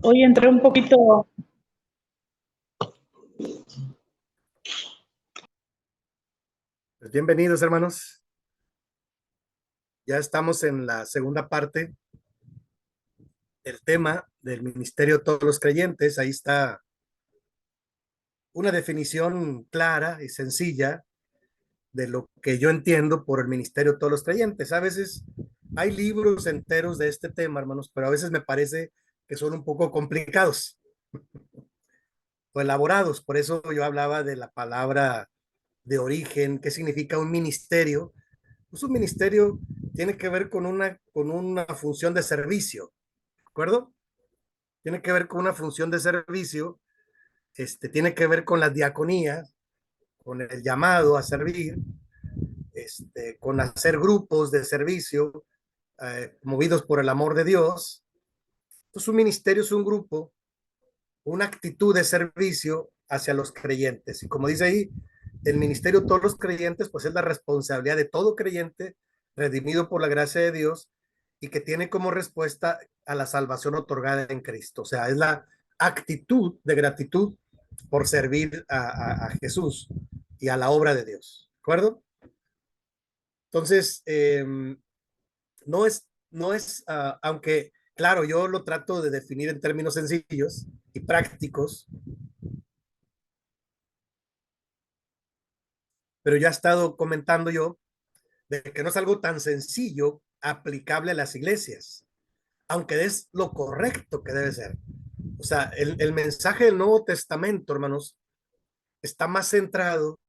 Hoy entré un poquito. Pues bienvenidos, hermanos. Ya estamos en la segunda parte del tema del ministerio de todos los creyentes. Ahí está una definición clara y sencilla de lo que yo entiendo por el ministerio de todos los creyentes. A veces hay libros enteros de este tema, hermanos, pero a veces me parece que son un poco complicados o elaborados. Por eso yo hablaba de la palabra de origen, qué significa un ministerio. Pues un ministerio tiene que ver con una función de servicio, ¿de acuerdo? Tiene que ver con una función de servicio, tiene que ver con las diaconías, con el llamado a servir, con hacer grupos de servicio movidos por el amor de Dios. Entonces, un ministerio es un grupo, una actitud de servicio hacia los creyentes. Y como dice ahí, el ministerio de todos los creyentes, pues es la responsabilidad de todo creyente redimido por la gracia de Dios y que tiene como respuesta a la salvación otorgada en Cristo. O sea, es la actitud de gratitud por servir a Jesús y a la obra de Dios. ¿De acuerdo? Entonces, aunque claro, yo lo trato de definir en términos sencillos y prácticos, pero ya he estado comentando yo de que no es algo tan sencillo aplicable a las iglesias, aunque es lo correcto que debe ser. O sea, el mensaje del Nuevo Testamento, hermanos, está más centrado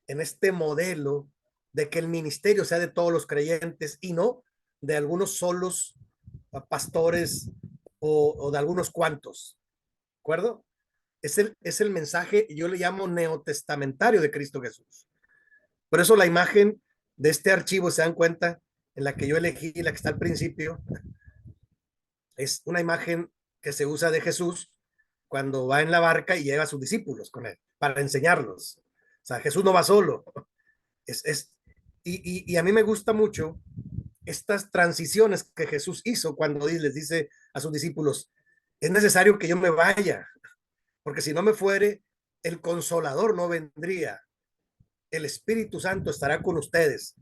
en este modelo de que el ministerio sea de todos los creyentes y no de algunos solos pastores o de algunos cuantos. ¿De acuerdo? Es el mensaje, yo le llamo neotestamentario de Cristo Jesús. Por eso la imagen de este archivo, se dan cuenta, en la que yo elegí, la que está al principio, es una imagen que se usa de Jesús cuando va en la barca y lleva a sus discípulos con él para enseñarlos. O sea, Jesús no va solo. Es, es, y a mí me gusta mucho estas transiciones que Jesús hizo cuando les dice a sus discípulos, es necesario que yo me vaya, porque si no me fuere, el consolador no vendría, el Espíritu Santo estará con ustedes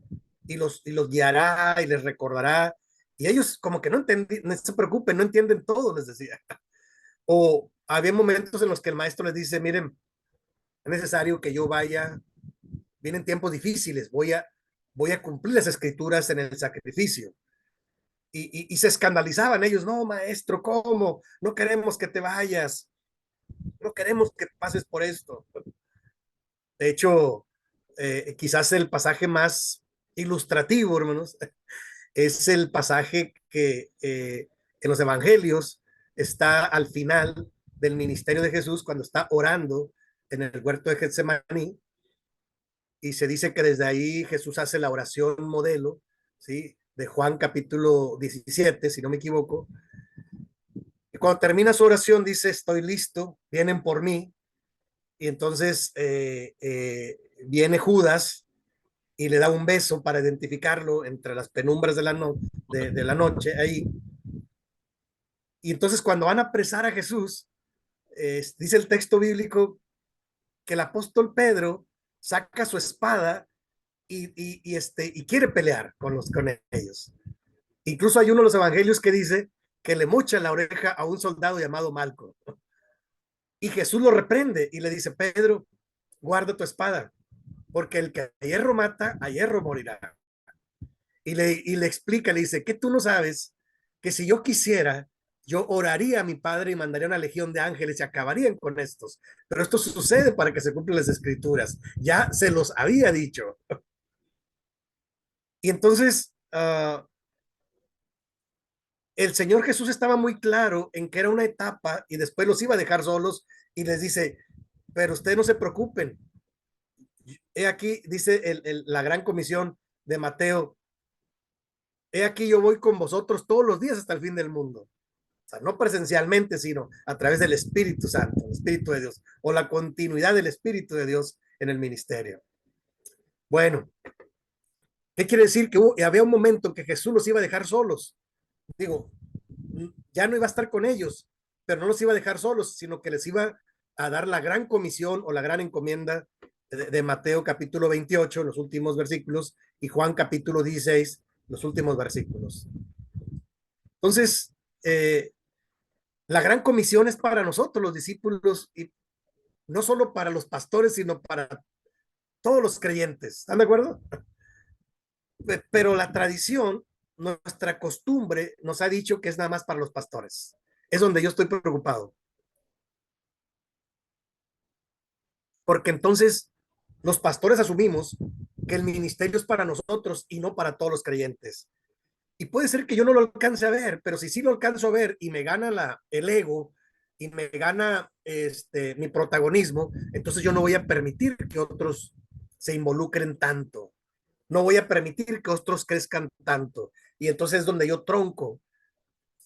y los guiará y les recordará. Y ellos como que no entienden, no se preocupen, no entienden todo, les decía. O había momentos en los que el maestro les dice, miren, es necesario que yo vaya, vienen tiempos difíciles, voy a cumplir las escrituras en el sacrificio. Y se escandalizaban ellos, no, maestro, ¿cómo? No queremos que te vayas, no queremos que pases por esto. De hecho, quizás el pasaje más ilustrativo, hermanos, es el pasaje que en los evangelios está al final del ministerio de Jesús, cuando está orando en el huerto de Getsemaní, y se dice que desde ahí Jesús hace la oración modelo, ¿sí? De Juan capítulo 17, si no me equivoco. Y cuando termina su oración dice, estoy listo, vienen por mí. Y entonces viene Judas y le da un beso para identificarlo entre las penumbras de la noche ahí. Y entonces cuando van a apresar a Jesús, dice el texto bíblico que el apóstol Pedro saca su espada y quiere pelear con ellos. Incluso hay uno de los evangelios que dice que le mocha la oreja a un soldado llamado Malco. Y Jesús lo reprende y le dice, Pedro, guarda tu espada, porque el que a hierro mata, a hierro morirá. Y le explica, le dice, que tú no sabes que si yo quisiera, yo oraría a mi padre y mandaría una legión de ángeles y acabarían con estos. Pero esto sucede para que se cumplan las escrituras. Ya se los había dicho. Y entonces el Señor Jesús estaba muy claro en que era una etapa y después los iba a dejar solos y les dice, pero ustedes no se preocupen. He aquí, dice la gran comisión de Mateo, he aquí yo voy con vosotros todos los días hasta el fin del mundo. O sea, no presencialmente, sino a través del Espíritu Santo, el Espíritu de Dios, o la continuidad del Espíritu de Dios en el ministerio. Bueno, ¿qué quiere decir? Que había un momento en que Jesús los iba a dejar solos. Digo, ya no iba a estar con ellos, pero no los iba a dejar solos, sino que les iba a dar la gran comisión o la gran encomienda de Mateo capítulo 28, los últimos versículos, y Juan capítulo 16, los últimos versículos. Entonces, la gran comisión es para nosotros, los discípulos, y no solo para los pastores, sino para todos los creyentes. ¿Están de acuerdo? Pero la tradición, nuestra costumbre, nos ha dicho que es nada más para los pastores. Es donde yo estoy preocupado. Porque entonces los pastores asumimos que el ministerio es para nosotros y no para todos los creyentes. Y puede ser que yo no lo alcance a ver, pero si sí lo alcanzo a ver y me gana el ego y me gana mi protagonismo, entonces yo no voy a permitir que otros se involucren tanto. No voy a permitir que otros crezcan tanto. Y entonces es donde yo tronco,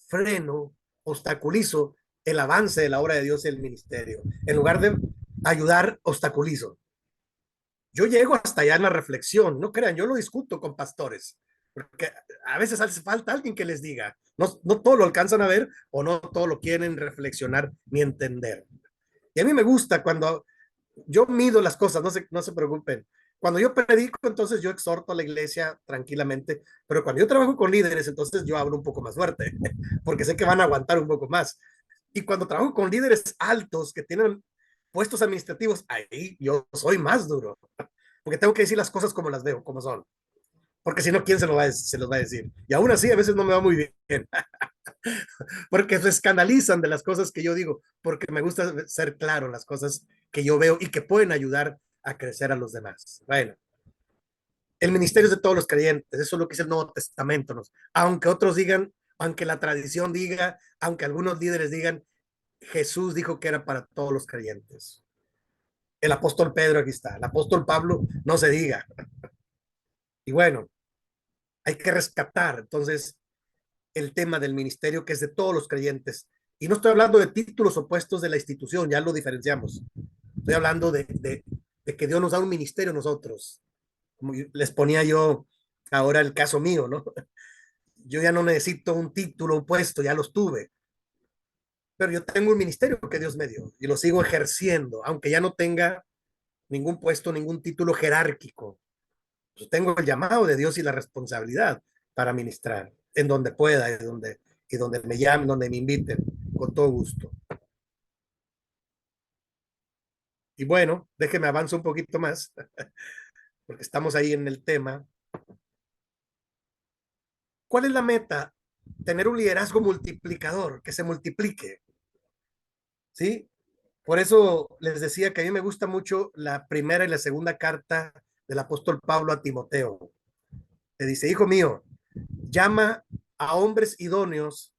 freno, obstaculizo el avance de la obra de Dios y el ministerio. En lugar de ayudar, obstaculizo. Yo llego hasta allá en la reflexión, no crean, yo lo discuto con pastores, porque a veces hace falta alguien que les diga, no todo lo alcanzan a ver o no todo lo quieren reflexionar ni entender. Y a mí me gusta cuando yo mido las cosas, no se preocupen. Cuando yo predico, entonces yo exhorto a la iglesia tranquilamente, pero cuando yo trabajo con líderes, entonces yo hablo un poco más fuerte, porque sé que van a aguantar un poco más. Y cuando trabajo con líderes altos que tienen puestos administrativos, ahí yo soy más duro, porque tengo que decir las cosas como las veo, como son. Porque si no, ¿quién se los va a decir? Y aún así, a veces no me va muy bien, porque se escandalizan de las cosas que yo digo, porque me gusta ser claro en las cosas que yo veo y que pueden ayudar a crecer a los demás. Bueno, el ministerio es de todos los creyentes, eso es lo que dice el Nuevo Testamento, ¿no? Aunque otros digan, aunque la tradición diga, aunque algunos líderes digan, Jesús dijo que era para todos los creyentes. El apóstol Pedro aquí está, el apóstol Pablo no se diga. Y bueno, hay que rescatar entonces el tema del ministerio que es de todos los creyentes. Y no estoy hablando de títulos opuestos de la institución, ya lo diferenciamos. Estoy hablando de que Dios nos da un ministerio a nosotros. Como les ponía yo ahora el caso mío, ¿no? Yo ya no necesito un título, un puesto, ya los tuve. Pero yo tengo un ministerio que Dios me dio y lo sigo ejerciendo, aunque ya no tenga ningún puesto, ningún título jerárquico. Pues tengo el llamado de Dios y la responsabilidad para ministrar en donde pueda y donde me llamen, donde me inviten, con todo gusto. Y bueno, déjeme avanzar un poquito más, porque estamos ahí en el tema. ¿Cuál es la meta? Tener un liderazgo multiplicador, que se multiplique, ¿sí? Por eso les decía que a mí me gusta mucho la primera y la segunda carta del apóstol Pablo a Timoteo. Le dice, hijo mío, llama a hombres idóneos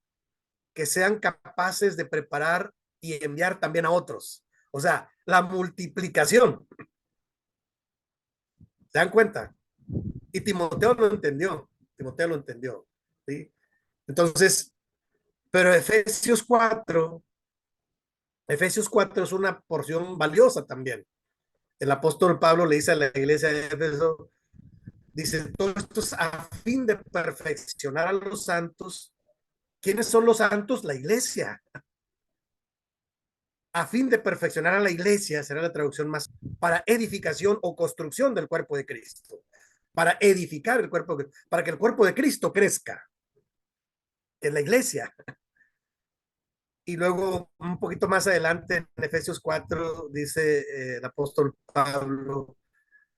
que sean capaces de preparar y enviar también a otros. O sea, la multiplicación. ¿Se dan cuenta? Y Timoteo lo entendió. Timoteo lo entendió. ¿Sí? Entonces, pero Efesios 4 es una porción valiosa también. El apóstol Pablo le dice a la iglesia de Éfeso, dice, todo esto es a fin de perfeccionar a los santos. ¿Quiénes son los santos? La iglesia. A fin de perfeccionar a la iglesia, será la traducción más, para edificación o construcción del cuerpo de Cristo. Para edificar el cuerpo, para que el cuerpo de Cristo crezca, que es la iglesia. Y luego, un poquito más adelante, en Efesios 4, dice el apóstol Pablo,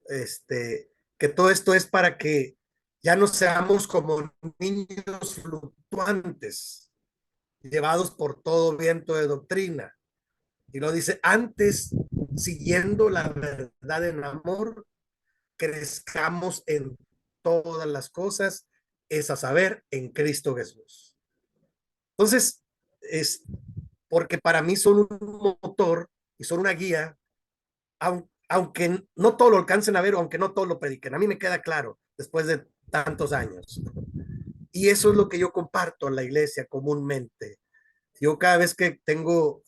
que todo esto es para que ya no seamos como niños fluctuantes, llevados por todo viento de doctrina. Y lo dice, antes, siguiendo la verdad en amor, crezcamos en todas las cosas, es a saber, en Cristo Jesús. Entonces, es porque para mí son un motor y son una guía, aunque no todo lo alcancen a ver, aunque no todo lo prediquen. A mí me queda claro después de tantos años. Y eso es lo que yo comparto en la iglesia comúnmente. Yo cada vez que tengo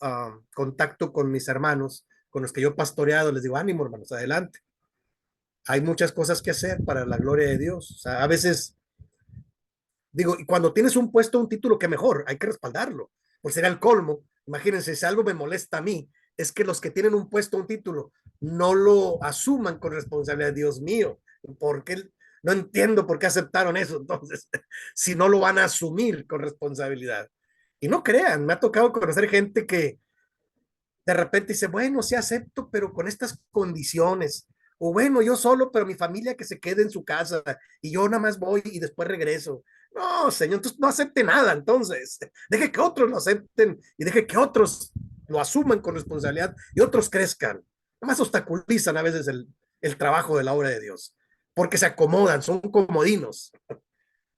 contacto con mis hermanos, con los que yo he pastoreado, les digo, ánimo hermanos, adelante. Hay muchas cosas que hacer para la gloria de Dios. O sea, a veces digo, y cuando tienes un puesto, un título, que mejor, hay que respaldarlo. Pues será el colmo Imagínense, si algo me molesta a mí, es que los que tienen un puesto, un título, no lo asuman con responsabilidad. Dios mío, ¿por qué? No entiendo por qué aceptaron eso entonces, si no lo van a asumir con responsabilidad. Y no crean, me ha tocado conocer gente que de repente dice, bueno, sí acepto, pero con estas condiciones. O bueno, yo solo, pero mi familia que se quede en su casa y yo nada más voy y después regreso. No, señor, entonces no acepte nada, entonces. Deje que otros lo acepten y deje que otros lo asuman con responsabilidad y otros crezcan. Nada más obstaculizan a veces el trabajo de la obra de Dios, porque se acomodan, son comodinos.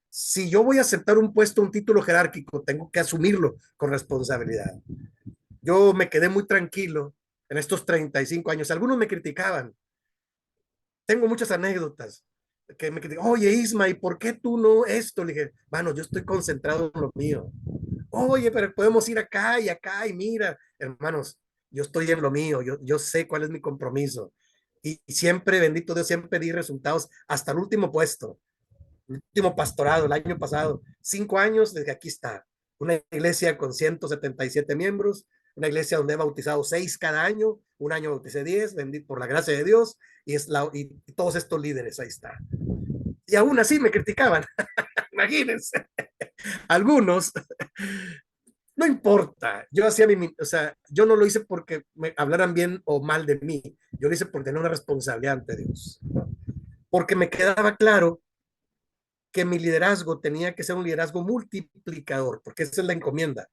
Si yo voy a aceptar un puesto, un título jerárquico, tengo que asumirlo con responsabilidad. Yo me quedé muy tranquilo en estos 35 años. Algunos me criticaban. Tengo muchas anécdotas que me critican. Oye, Isma, ¿y por qué tú no esto? Le dije, bueno, yo estoy concentrado en lo mío. Oye, pero podemos ir acá y mira, hermanos, yo estoy en lo mío, yo sé cuál es mi compromiso. Y siempre, bendito Dios, siempre di resultados hasta el último puesto, el último pastorado, el año pasado, 5 años desde aquí está. Una iglesia con 177 miembros, una iglesia donde he bautizado 6 cada año, un año bauticé 10, bendito por la gracia de Dios, y todos estos líderes, ahí está. Y aún así me criticaban, imagínense, algunos, no importa, yo hacía o sea, yo no lo hice porque me hablaran bien o mal de mí, yo lo hice por tener una responsabilidad ante Dios, ¿no? Porque me quedaba claro que mi liderazgo tenía que ser un liderazgo multiplicador, porque esa es la encomienda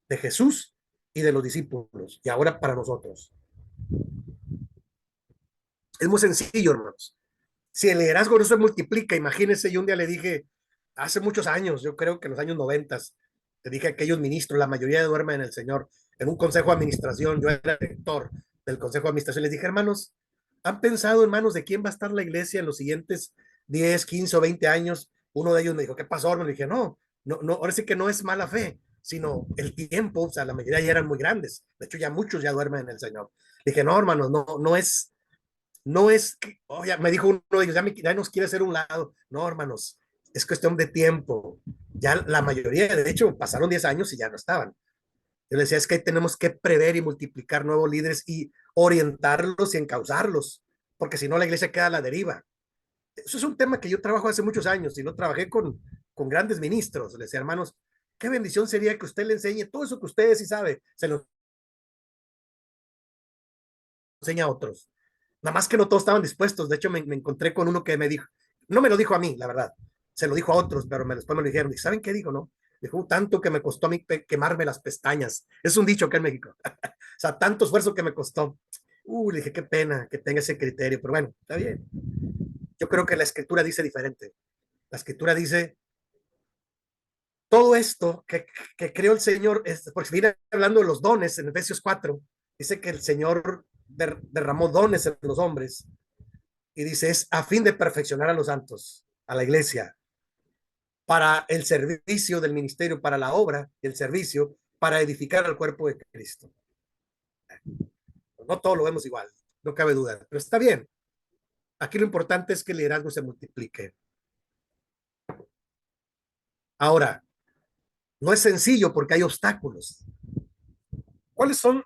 de Jesús y de los discípulos, y ahora para nosotros. Es muy sencillo, hermanos. Si el liderazgo no se multiplica, imagínense, yo un día le dije, hace muchos años, yo creo que en los años 90, le dije a aquellos ministros, la mayoría duermen en el Señor, en un consejo de administración, yo era director del consejo de administración, les dije, hermanos, ¿han pensado, hermanos, de quién va a estar la iglesia en los siguientes 10, 15 o 20 años? Uno de ellos me dijo, ¿qué pasó? Me dije, no, ahora sí que no es mala fe, sino el tiempo, o sea, la mayoría ya eran muy grandes, de hecho ya muchos ya duermen en el Señor. Dije, no, hermanos, no es que, oh, ya me dijo uno de ellos, ya nos quiere hacer un lado. No, hermanos, es cuestión de tiempo. Ya la mayoría, de hecho, pasaron 10 años y ya no estaban. Yo les decía, es que tenemos que prever y multiplicar nuevos líderes y orientarlos y encauzarlos, porque si no la iglesia queda a la deriva. Eso es un tema que yo trabajo hace muchos años y lo trabajé con grandes ministros. Les decía, hermanos, qué bendición sería que usted le enseñe todo eso que ustedes sí sabe, se lo enseña a otros. Nada más que no todos estaban dispuestos. De hecho, me encontré con uno que me dijo, no me lo dijo a mí, la verdad, se lo dijo a otros, pero después me lo dijeron. Y ¿saben qué dijo? No, dijo, tanto que me costó a mí quemarme las pestañas. Es un dicho acá en México. O sea, tanto esfuerzo que me costó. Le dije, qué pena que tenga ese criterio, pero bueno, está bien. Yo creo que la escritura dice diferente. La escritura dice, todo esto que creó el Señor, porque viene hablando de los dones en Efesios 4, dice que el Señor derramó dones en los hombres y dice, es a fin de perfeccionar a los santos, a la iglesia, para el servicio del ministerio, para la obra y el servicio, para edificar al cuerpo de Cristo. No todo lo vemos igual, no cabe duda, pero está bien. Aquí lo importante es que el liderazgo se multiplique. Ahora, no es sencillo porque hay obstáculos. ¿Cuáles son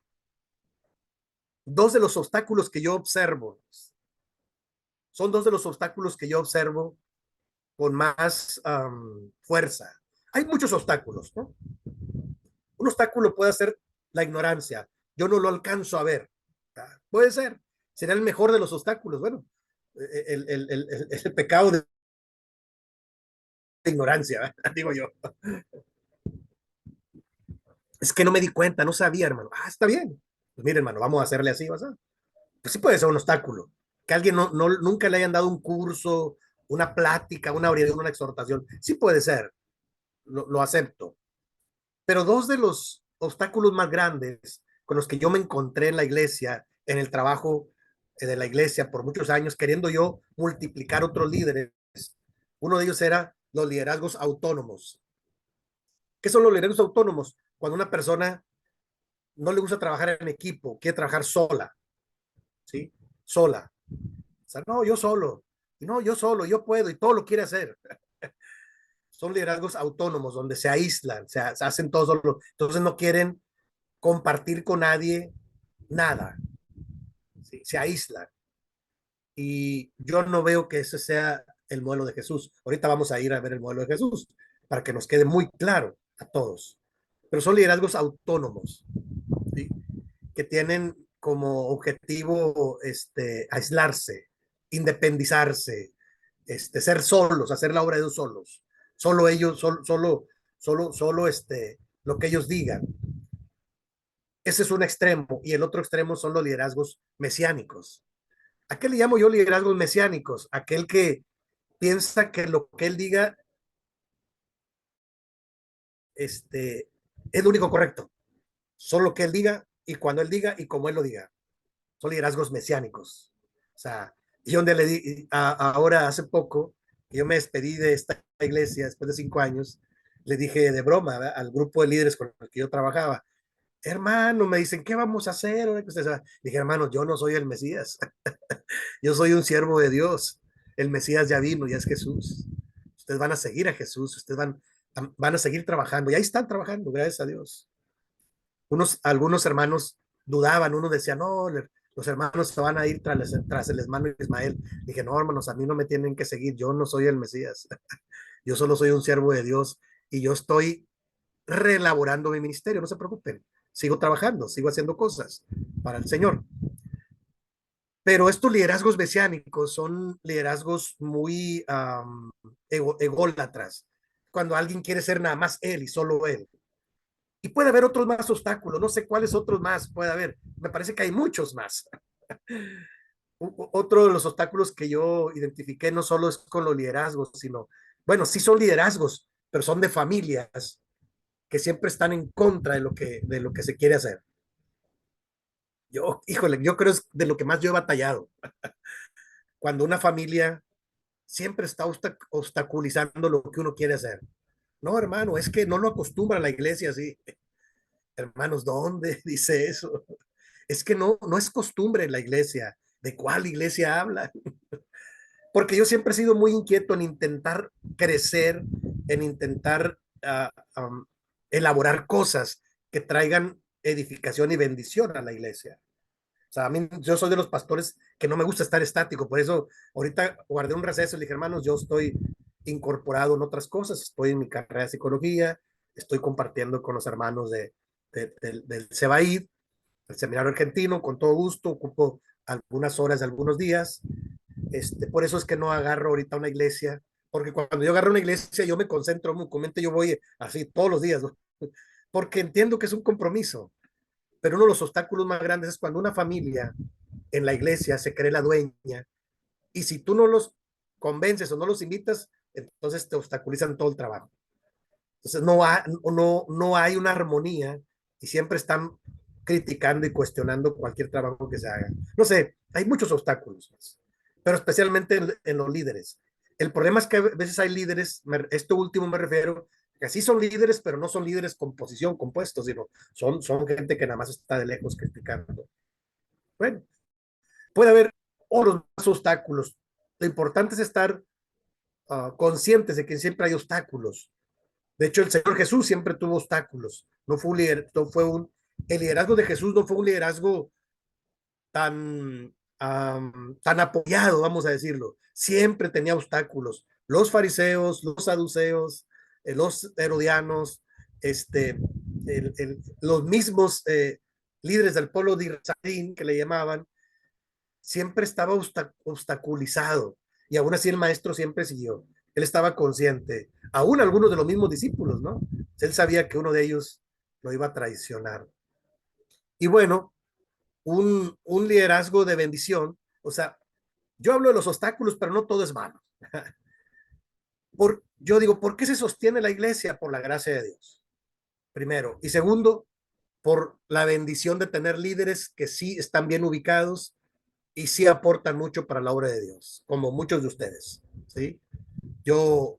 dos de los obstáculos que yo observo? Son dos de los obstáculos que yo observo con más fuerza. Hay muchos obstáculos, ¿no? Un obstáculo puede ser la ignorancia. Yo no lo alcanzo a ver. Puede ser. Será el mejor de los obstáculos. Bueno, el pecado de ignorancia, digo yo. Es que no me di cuenta, no sabía, hermano. Está bien. Pues mire, hermano, vamos a hacerle así, ¿vas a? Pues sí puede ser un obstáculo. Que alguien nunca le hayan dado un curso, una plática, una orientación, una exhortación. Sí puede ser. Lo acepto. Pero dos de los obstáculos más grandes con los que yo me encontré en la iglesia, en el trabajo de la iglesia por muchos años, queriendo yo multiplicar otros líderes, uno de ellos era los liderazgos autónomos. ¿Qué son los liderazgos autónomos? Cuando una persona no le gusta trabajar en equipo, quiere trabajar sola, ¿sí? Sola. O sea, no, yo solo. Y no, yo solo, yo puedo y todo lo quiere hacer. Son liderazgos autónomos donde se aíslan, se hacen todos solos. Entonces no quieren compartir con nadie nada, ¿sí? Se aíslan. Y yo no veo que ese sea el modelo de Jesús. Ahorita vamos a ir a ver el modelo de Jesús para que nos quede muy claro a todos. Pero son liderazgos autónomos, ¿sí? Que tienen como objetivo aislarse, independizarse, ser solos, hacer la obra de ellos solos. Solo ellos, solo lo que ellos digan. Ese es un extremo. Y el otro extremo son los liderazgos mesiánicos. ¿A qué le llamo yo liderazgos mesiánicos? Aquel que piensa que lo que él diga es lo único correcto. Solo lo que él diga y cuando él diga y como él lo diga. Son liderazgos mesiánicos. O sea, yo donde le di, ahora hace poco, yo me despedí de esta iglesia después de 5 años, le dije de broma, ¿verdad?, al grupo de líderes con el que yo trabajaba, hermano, me dicen, ¿qué vamos a hacer? Dije, hermano, yo no soy el Mesías, yo soy un siervo de Dios, el Mesías ya vino, ya es Jesús. Ustedes van a seguir a Jesús, ustedes van a seguir trabajando, y ahí están trabajando, gracias a Dios. Algunos hermanos dudaban, uno decía, no, los hermanos se van a ir tras el hermano Ismael. Dije, no, hermanos, a mí no me tienen que seguir, yo no soy el Mesías, yo solo soy un siervo de Dios y yo estoy reelaborando mi ministerio, no se preocupen, sigo trabajando, sigo haciendo cosas para el Señor. Pero estos liderazgos mesiánicos son liderazgos muy ególatras, cuando alguien quiere ser nada más él y solo él. Y puede haber otros más obstáculos, no sé cuáles otros más puede haber, me parece que hay muchos más. Otro de los obstáculos que yo identifiqué no solo es con los liderazgos, sino, bueno, sí son liderazgos, pero son de familias que siempre están en contra de lo que se quiere hacer. Híjole, yo creo es de lo que más yo he batallado. Cuando una familia siempre está obstaculizando lo que uno quiere hacer. No, hermano, es que no lo acostumbra la iglesia así. Hermanos, ¿dónde dice eso? Es que no es costumbre en la iglesia. ¿De cuál iglesia habla? Porque yo siempre he sido muy inquieto en intentar crecer, en intentar elaborar cosas que traigan edificación y bendición a la iglesia. O sea, a mí, yo soy de los pastores que no me gusta estar estático, por eso ahorita guardé un receso y le dije, hermanos, yo estoy incorporado en otras cosas, estoy en mi carrera de psicología, estoy compartiendo con los hermanos del CEBAID, el Seminario Argentino, con todo gusto, ocupo algunas horas, algunos días. Por eso es que no agarro ahorita una iglesia, porque cuando yo agarro una iglesia, yo me concentro, comúnmente yo voy así todos los días, ¿no? Porque entiendo que es un compromiso, pero uno de los obstáculos más grandes es cuando una familia en la iglesia se cree la dueña, y si tú no los convences o no los invitas, entonces te obstaculizan todo el trabajo. Entonces no hay una armonía y siempre están criticando y cuestionando cualquier trabajo que se haga. No sé, hay muchos obstáculos, pero especialmente en los líderes. El problema es que a veces hay líderes, esto último me refiero, que sí son líderes, pero no son líderes con posición, con puestos, sino son gente que nada más está de lejos criticando. Bueno, puede haber otros más obstáculos. Lo importante es estar conscientes de que siempre hay obstáculos. De hecho, el Señor Jesús siempre tuvo obstáculos. No fue un líder, el liderazgo de Jesús no fue un liderazgo tan apoyado, vamos a decirlo. Siempre tenía obstáculos. Los fariseos, los saduceos, los herodianos, los mismos líderes del pueblo de Israel, que le llamaban, siempre estaba obstaculizado. Y aún así el maestro siempre siguió. Él estaba consciente. Aún algunos de los mismos discípulos, ¿no? Él sabía que uno de ellos lo iba a traicionar. Y bueno, un liderazgo de bendición, o sea, yo hablo de los obstáculos, pero no todo es malo. Yo digo, ¿por qué se sostiene la iglesia? Por la gracia de Dios, primero. Y segundo, por la bendición de tener líderes que sí están bien ubicados y sí aportan mucho para la obra de Dios, como muchos de ustedes, ¿sí? Yo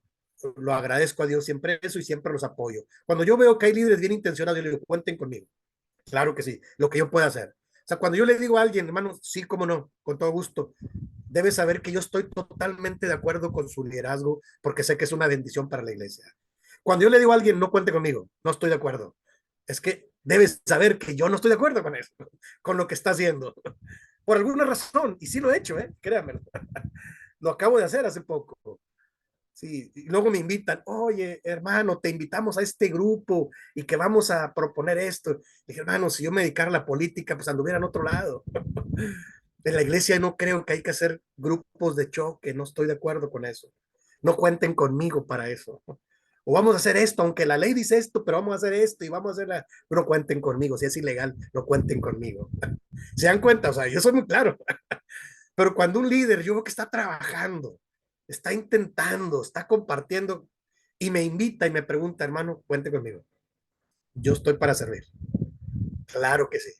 lo agradezco a Dios siempre eso y siempre los apoyo. Cuando yo veo que hay líderes bien intencionados, yo les digo, cuenten conmigo. Claro que sí, lo que yo pueda hacer. O sea, cuando yo le digo a alguien, hermano, sí, cómo no, con todo gusto, debe saber que yo estoy totalmente de acuerdo con su liderazgo porque sé que es una bendición para la iglesia. Cuando yo le digo a alguien, no cuente conmigo, no estoy de acuerdo. Es que debes saber que yo no estoy de acuerdo con eso, con lo que está haciendo, por alguna razón, y sí lo he hecho, créanme, lo acabo de hacer hace poco. Sí, y luego me invitan, oye, hermano, te invitamos a este grupo y que vamos a proponer esto. Le dije, hermano, si yo me dedicara a la política, pues anduviera en otro lado. En la iglesia no creo que hay que hacer grupos de choque, no estoy de acuerdo con eso. No cuenten conmigo para eso. O vamos a hacer esto, aunque la ley dice esto, pero vamos a hacer esto y vamos a hacer no cuenten conmigo, si es ilegal, no cuenten conmigo. ¿Se dan cuenta? O sea, yo soy muy claro. Pero cuando un líder, yo veo que está trabajando, está intentando, está compartiendo y me invita y me pregunta, hermano, cuente conmigo. Yo estoy para servir. Claro que sí.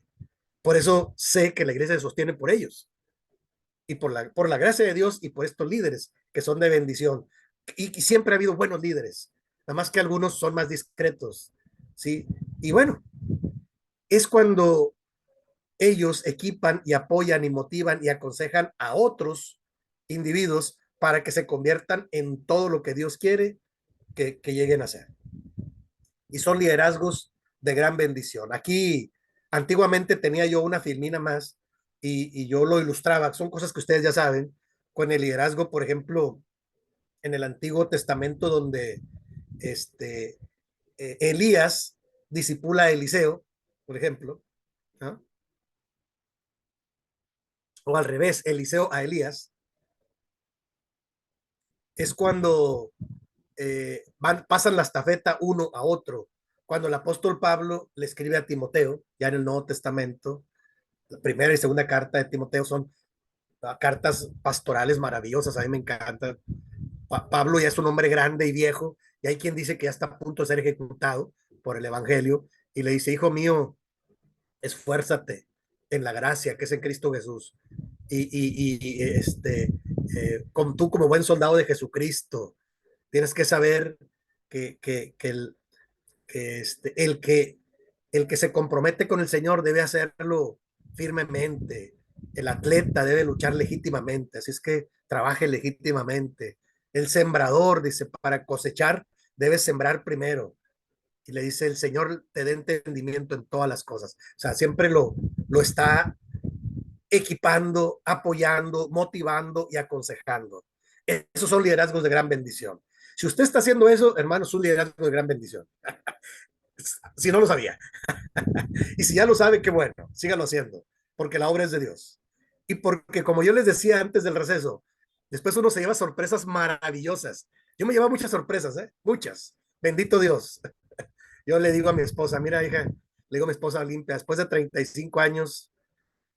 Por eso sé que la iglesia se sostiene por ellos y por la gracia de Dios y por estos líderes que son de bendición. Y siempre ha habido buenos líderes, nada más que algunos son más discretos. ¿Sí? Y bueno, es cuando ellos equipan y apoyan y motivan y aconsejan a otros individuos para que se conviertan en todo lo que Dios quiere que lleguen a ser. Y son liderazgos de gran bendición. Aquí, antiguamente tenía yo una filmina más y yo lo ilustraba. Son cosas que ustedes ya saben, con el liderazgo, por ejemplo, en el Antiguo Testamento, donde este, Elías disipula a Eliseo, por ejemplo, ¿no? O al revés, Eliseo a Elías, es cuando pasan la estafeta uno a otro. Cuando el apóstol Pablo le escribe a Timoteo, ya en el Nuevo Testamento, la primera y segunda carta de Timoteo son cartas pastorales maravillosas, a mí me encantan. Pablo ya es un hombre grande y viejo, y hay quien dice que ya está a punto de ser ejecutado por el Evangelio, y le dice, hijo mío, esfuérzate en la gracia que es en Cristo Jesús. Como tú como buen soldado de Jesucristo, tienes que saber que el que se compromete con el Señor debe hacerlo firmemente. El atleta debe luchar legítimamente, así es que trabaje legítimamente. El sembrador, dice, para cosechar, debes sembrar primero. Y le dice, el Señor te dé entendimiento en todas las cosas. O sea, siempre lo está equipando, apoyando, motivando y aconsejando. Esos son liderazgos de gran bendición. Si usted está haciendo eso, hermano, es un liderazgo de gran bendición. Si no lo sabía. Y si ya lo sabe, qué bueno, sígalo haciendo, porque la obra es de Dios. Y porque, como yo les decía antes del receso, después uno se lleva sorpresas maravillosas. Yo me llevo muchas sorpresas, muchas. Bendito Dios. Yo le digo a mi esposa, mira, hija, le digo a mi esposa Olimpia, después de 35 años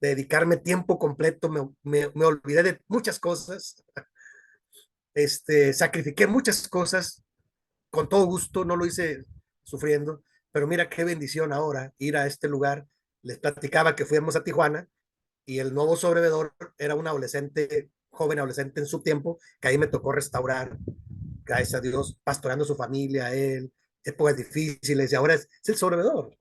de dedicarme tiempo completo, me olvidé de muchas cosas, sacrifiqué muchas cosas con todo gusto, no lo hice sufriendo, pero mira qué bendición ahora ir a este lugar. Les platicaba que fuimos a Tijuana y el nuevo sobrevedor era un adolescente, joven adolescente en su tiempo, que ahí me tocó restaurar, gracias a Dios, pastorando su familia, él, épocas difíciles, y ahora es el sobrevedor.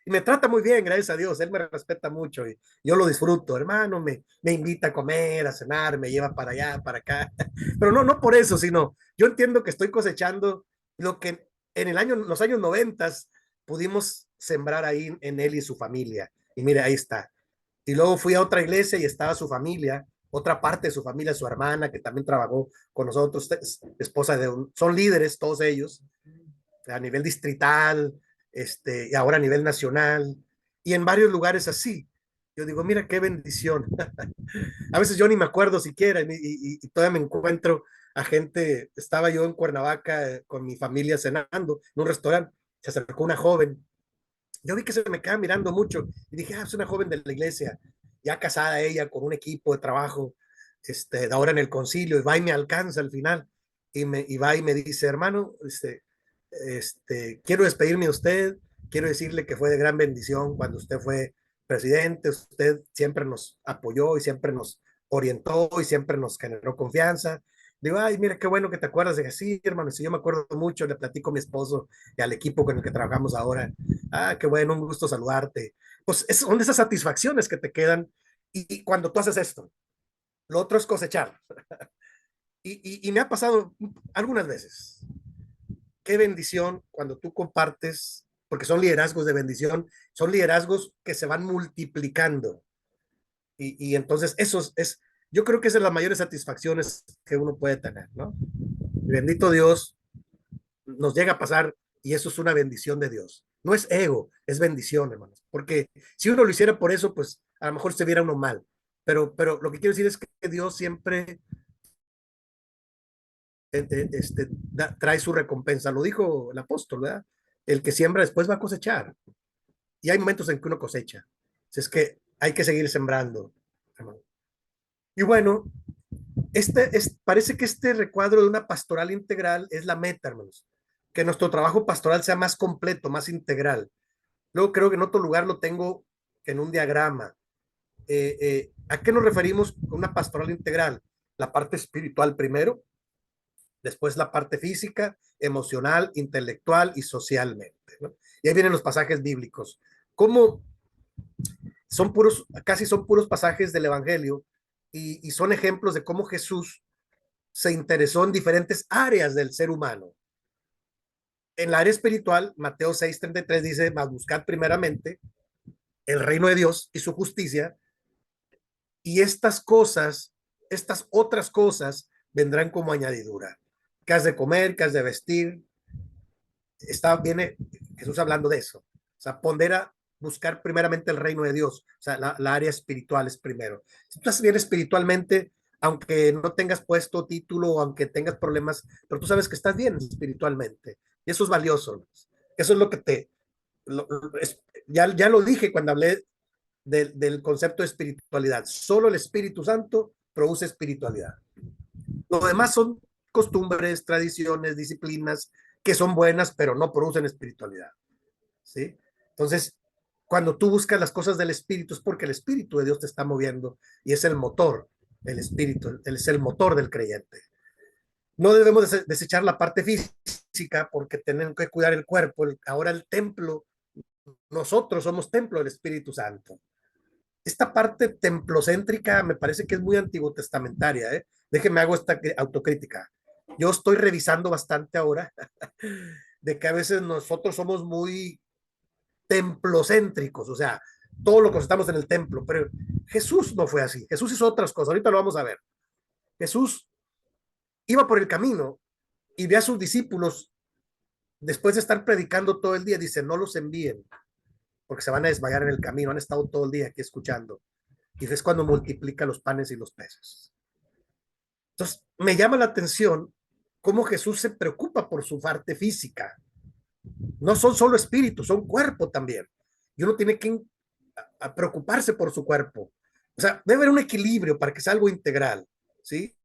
Y me trata muy bien, gracias a Dios, él me respeta mucho y yo lo disfruto, hermano, me invita a comer, a cenar, me lleva para allá, para acá, pero no por eso, sino yo entiendo que estoy cosechando lo que los años 90 pudimos sembrar ahí en él y su familia. Y mire, ahí está. Y luego fui a otra iglesia y estaba su familia, otra parte de su familia, su hermana, que también trabajó con nosotros, esposa son líderes todos ellos, a nivel distrital, y ahora a nivel nacional, y en varios lugares así. Yo digo, mira qué bendición. A veces yo ni me acuerdo siquiera, y todavía me encuentro a gente, estaba yo en Cuernavaca con mi familia cenando en un restaurante, se acercó una joven, yo vi que se me queda mirando mucho y dije, es una joven de la iglesia, ya casada ella con un equipo de trabajo, de ahora en el concilio, y va y me alcanza al final, y va y me dice, hermano, quiero despedirme de usted, quiero decirle que fue de gran bendición cuando usted fue presidente, usted siempre nos apoyó y siempre nos orientó y siempre nos generó confianza. Digo, ay, mira, qué bueno que te acuerdas de que sí, hermano, si yo me acuerdo mucho, le platico a mi esposo y al equipo con el que trabajamos ahora. Ah, qué bueno, un gusto saludarte. Pues son de esas satisfacciones que te quedan y cuando tú haces esto, lo otro es cosechar. Y me ha pasado algunas veces. Qué bendición cuando tú compartes porque son liderazgos de bendición, son liderazgos que se van multiplicando. Y entonces eso es, yo creo que esa es las mayores satisfacciones que uno puede tener, ¿no? Bendito Dios, nos llega a pasar y eso es una bendición de Dios. No es ego, es bendición, hermanos. Porque si uno lo hiciera por eso, pues a lo mejor se viera uno mal. Pero lo que quiero decir es que Dios siempre trae su recompensa. Lo dijo el apóstol, ¿verdad? El que siembra después va a cosechar. Y hay momentos en que uno cosecha. Es que hay que seguir sembrando, hermano. Y bueno, parece que este recuadro de una pastoral integral es la meta, hermanos. Que nuestro trabajo pastoral sea más completo, más integral. Luego creo que en otro lugar lo tengo en un diagrama. ¿A qué nos referimos con una pastoral integral? La parte espiritual primero, después la parte física, emocional, intelectual y socialmente, ¿no? Y ahí vienen los pasajes bíblicos. ¿Cómo son puros, casi son puros pasajes del Evangelio y son ejemplos de cómo Jesús se interesó en diferentes áreas del ser humano? En la área espiritual, Mateo 6:33 dice, mas buscad primeramente el reino de Dios y su justicia, y estas cosas, estas otras cosas vendrán como añadidura. ¿Qué has de comer? ¿Qué has de vestir? Viene Jesús hablando de eso. O sea, pondera buscar primeramente el reino de Dios. O sea, la área espiritual es primero. Si tú estás bien espiritualmente, aunque no tengas puesto título, aunque tengas problemas, pero tú sabes que estás bien espiritualmente. Y eso es valioso. Eso es lo que ya lo dije cuando hablé del concepto de espiritualidad. Solo el Espíritu Santo produce espiritualidad. Lo demás son costumbres, tradiciones, disciplinas que son buenas, pero no producen espiritualidad. ¿Sí? Entonces, cuando tú buscas las cosas del Espíritu es porque el Espíritu de Dios te está moviendo y es el motor, el Espíritu, es el motor del creyente. No debemos desechar la parte física porque tenemos que cuidar el cuerpo. Ahora el templo, nosotros somos templo del Espíritu Santo. Esta parte templocéntrica me parece que es muy antiguo testamentaria, ¿eh? Déjenme hago esta autocrítica. Yo estoy revisando bastante ahora de que a veces nosotros somos muy templocéntricos, o sea, todo lo que estamos en el templo, pero Jesús no fue así. Jesús hizo otras cosas, ahorita lo vamos a ver. Jesús iba por el camino y ve a sus discípulos después de estar predicando todo el día, dice, no los envíen porque se van a desmayar en el camino, han estado todo el día aquí escuchando. Y es cuando multiplica los panes y los peces. Entonces, me llama la atención cómo Jesús se preocupa por su parte física. No son solo espíritus, son cuerpo también. Y uno tiene que preocuparse por su cuerpo. O sea, debe haber un equilibrio para que sea algo integral, ¿sí?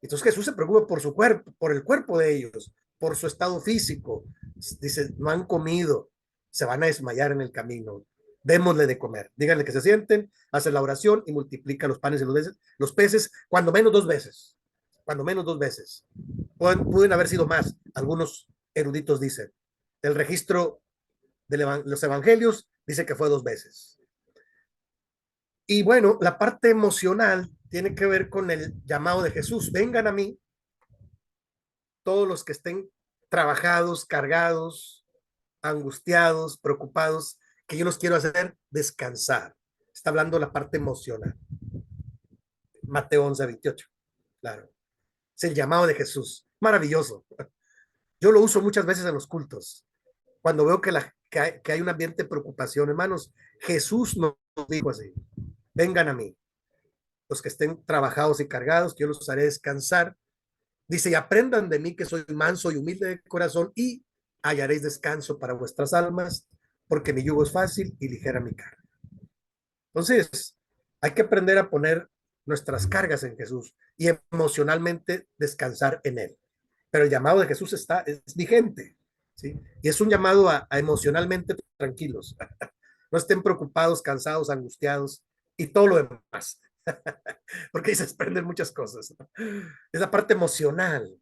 Entonces Jesús se preocupa por su cuerpo, por el cuerpo de ellos, por su estado físico. Dice, no han comido, se van a desmayar en el camino. Démosle de comer. Díganle que se sienten, hace la oración y multiplica los panes y los peces, cuando menos dos veces. Cuando menos dos veces. Pueden haber sido más, algunos eruditos dicen. El registro de los evangelios dice que fue dos veces. Y bueno, la parte emocional tiene que ver con el llamado de Jesús. Vengan a mí, todos los que estén trabajados, cargados, angustiados, preocupados, que yo los quiero hacer descansar. Está hablando la parte emocional. Mateo 11:28. Claro. Es el llamado de Jesús. Maravilloso. Yo lo uso muchas veces en los cultos. Cuando veo que hay un ambiente de preocupación, hermanos, Jesús nos dijo así: vengan a mí, los que estén trabajados y cargados, que yo los haré descansar. Dice, y aprendan de mí que soy manso y humilde de corazón y hallaréis descanso para vuestras almas, porque mi yugo es fácil y ligera mi carga. Entonces, hay que aprender a poner nuestras cargas en Jesús y emocionalmente descansar en Él. Pero el llamado de Jesús es vigente, ¿sí? Y es un llamado a emocionalmente tranquilos. No estén preocupados, cansados, angustiados y todo lo demás. Porque ahí se desprenden muchas cosas. Es la parte emocional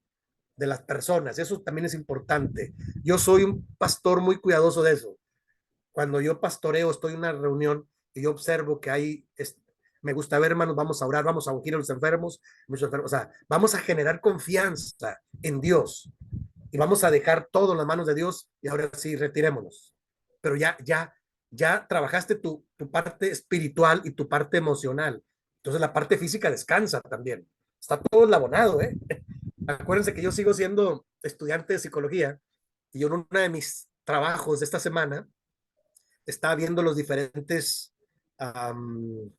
de las personas. Eso también es importante. Yo soy un pastor muy cuidadoso de eso. Cuando yo pastoreo, estoy en una reunión y yo observo que hay, me gusta ver, hermanos, vamos a orar, vamos a ungir a los enfermos, o sea, vamos a generar confianza en Dios y vamos a dejar todo en las manos de Dios y ahora sí, retirémonos. pero ya trabajaste tu parte espiritual y tu parte emocional. Entonces la parte física descansa también. Está todo enlabonado, ¿eh? Acuérdense que yo sigo siendo estudiante de psicología y yo en uno de mis trabajos de esta semana estaba viendo los diferentes um,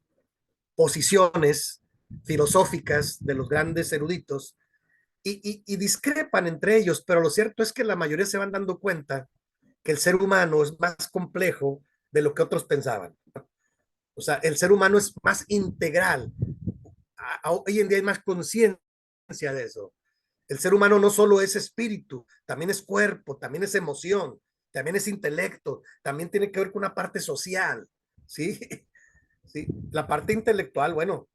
posiciones filosóficas de los grandes eruditos y discrepan entre ellos, pero lo cierto es que la mayoría se van dando cuenta que el ser humano es más complejo de lo que otros pensaban. O sea, el ser humano es más integral. Hoy en día hay más conciencia de eso. El ser humano no solo es espíritu, también es cuerpo, también es emoción, también es intelecto, también tiene que ver con una parte social, ¿sí? ¿Sí? La parte intelectual, bueno,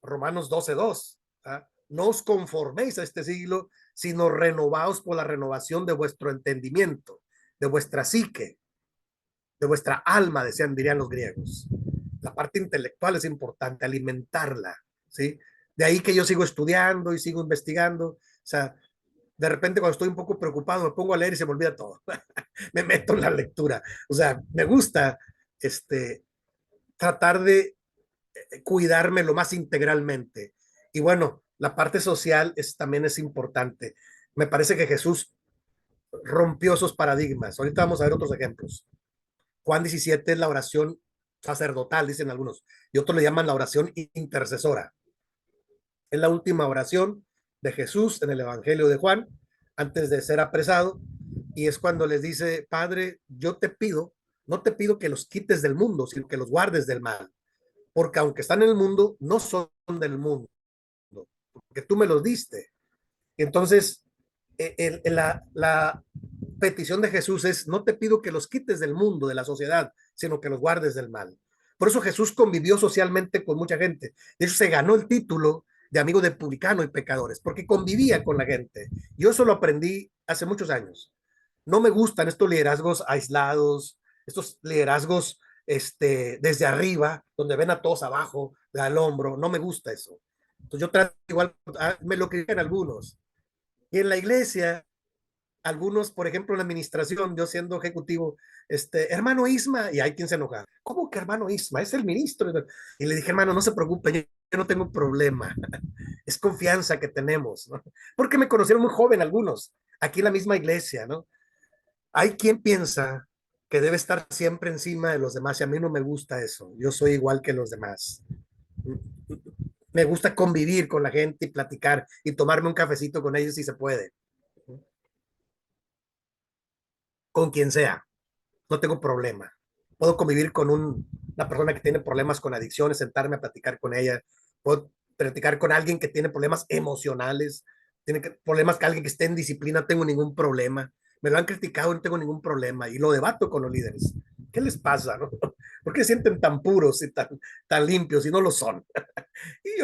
Romanos 12:2, ¿ah? No os conforméis a este siglo, sino renovaos por la renovación de vuestro entendimiento, de vuestra psique, de vuestra alma, dirían los griegos. La parte intelectual es importante, alimentarla, ¿sí? De ahí que yo sigo estudiando y sigo investigando, o sea, de repente cuando estoy un poco preocupado me pongo a leer y se me olvida todo. Me meto en la lectura. O sea, me gusta tratar de cuidarme lo más integralmente. Y bueno, la parte social también es importante. Me parece que Jesús rompió esos paradigmas. Ahorita vamos a ver otros ejemplos. Juan 17 es la oración sacerdotal, dicen algunos, y otros le llaman la oración intercesora. Es la última oración de Jesús en el Evangelio de Juan, antes de ser apresado, y es cuando les dice, Padre, yo te pido, no te pido que los quites del mundo, sino que los guardes del mal, porque aunque están en el mundo, no son del mundo, porque tú me los diste. Entonces, la petición de Jesús es, no te pido que los quites del mundo, de la sociedad, sino que los guardes del mal. Por eso Jesús convivió socialmente con mucha gente. De hecho, se ganó el título de amigo de publicanos y pecadores, porque convivía con la gente. Yo eso lo aprendí hace muchos años. No me gustan estos liderazgos aislados, estos liderazgos desde arriba, donde ven a todos abajo, al hombro. No me gusta eso. Entonces yo trato igual, me lo critican algunos. Y en la iglesia, algunos, por ejemplo, en la administración, yo siendo ejecutivo, hermano Isma, y hay quien se enoja. ¿Cómo que hermano Isma? Es el ministro. Y le dije, hermano, no se preocupe, yo no tengo problema. Es confianza que tenemos, ¿no? Porque me conocieron muy joven algunos, aquí en la misma iglesia, ¿no? Hay quien piensa que debe estar siempre encima de los demás y a mí no me gusta eso. Yo soy igual que los demás. Me gusta convivir con la gente y platicar y tomarme un cafecito con ellos si se puede, con quien sea. No tengo problema. Puedo convivir con una persona que tiene problemas con adicciones, sentarme a platicar con ella. Puedo platicar con alguien que tiene problemas emocionales, problemas que alguien que esté en disciplina, no tengo ningún problema. Me lo han criticado, no tengo ningún problema. Y lo debato con los líderes. ¿Qué les pasa? ¿No? ¿Por qué se sienten tan puros y tan limpios y no lo son? Y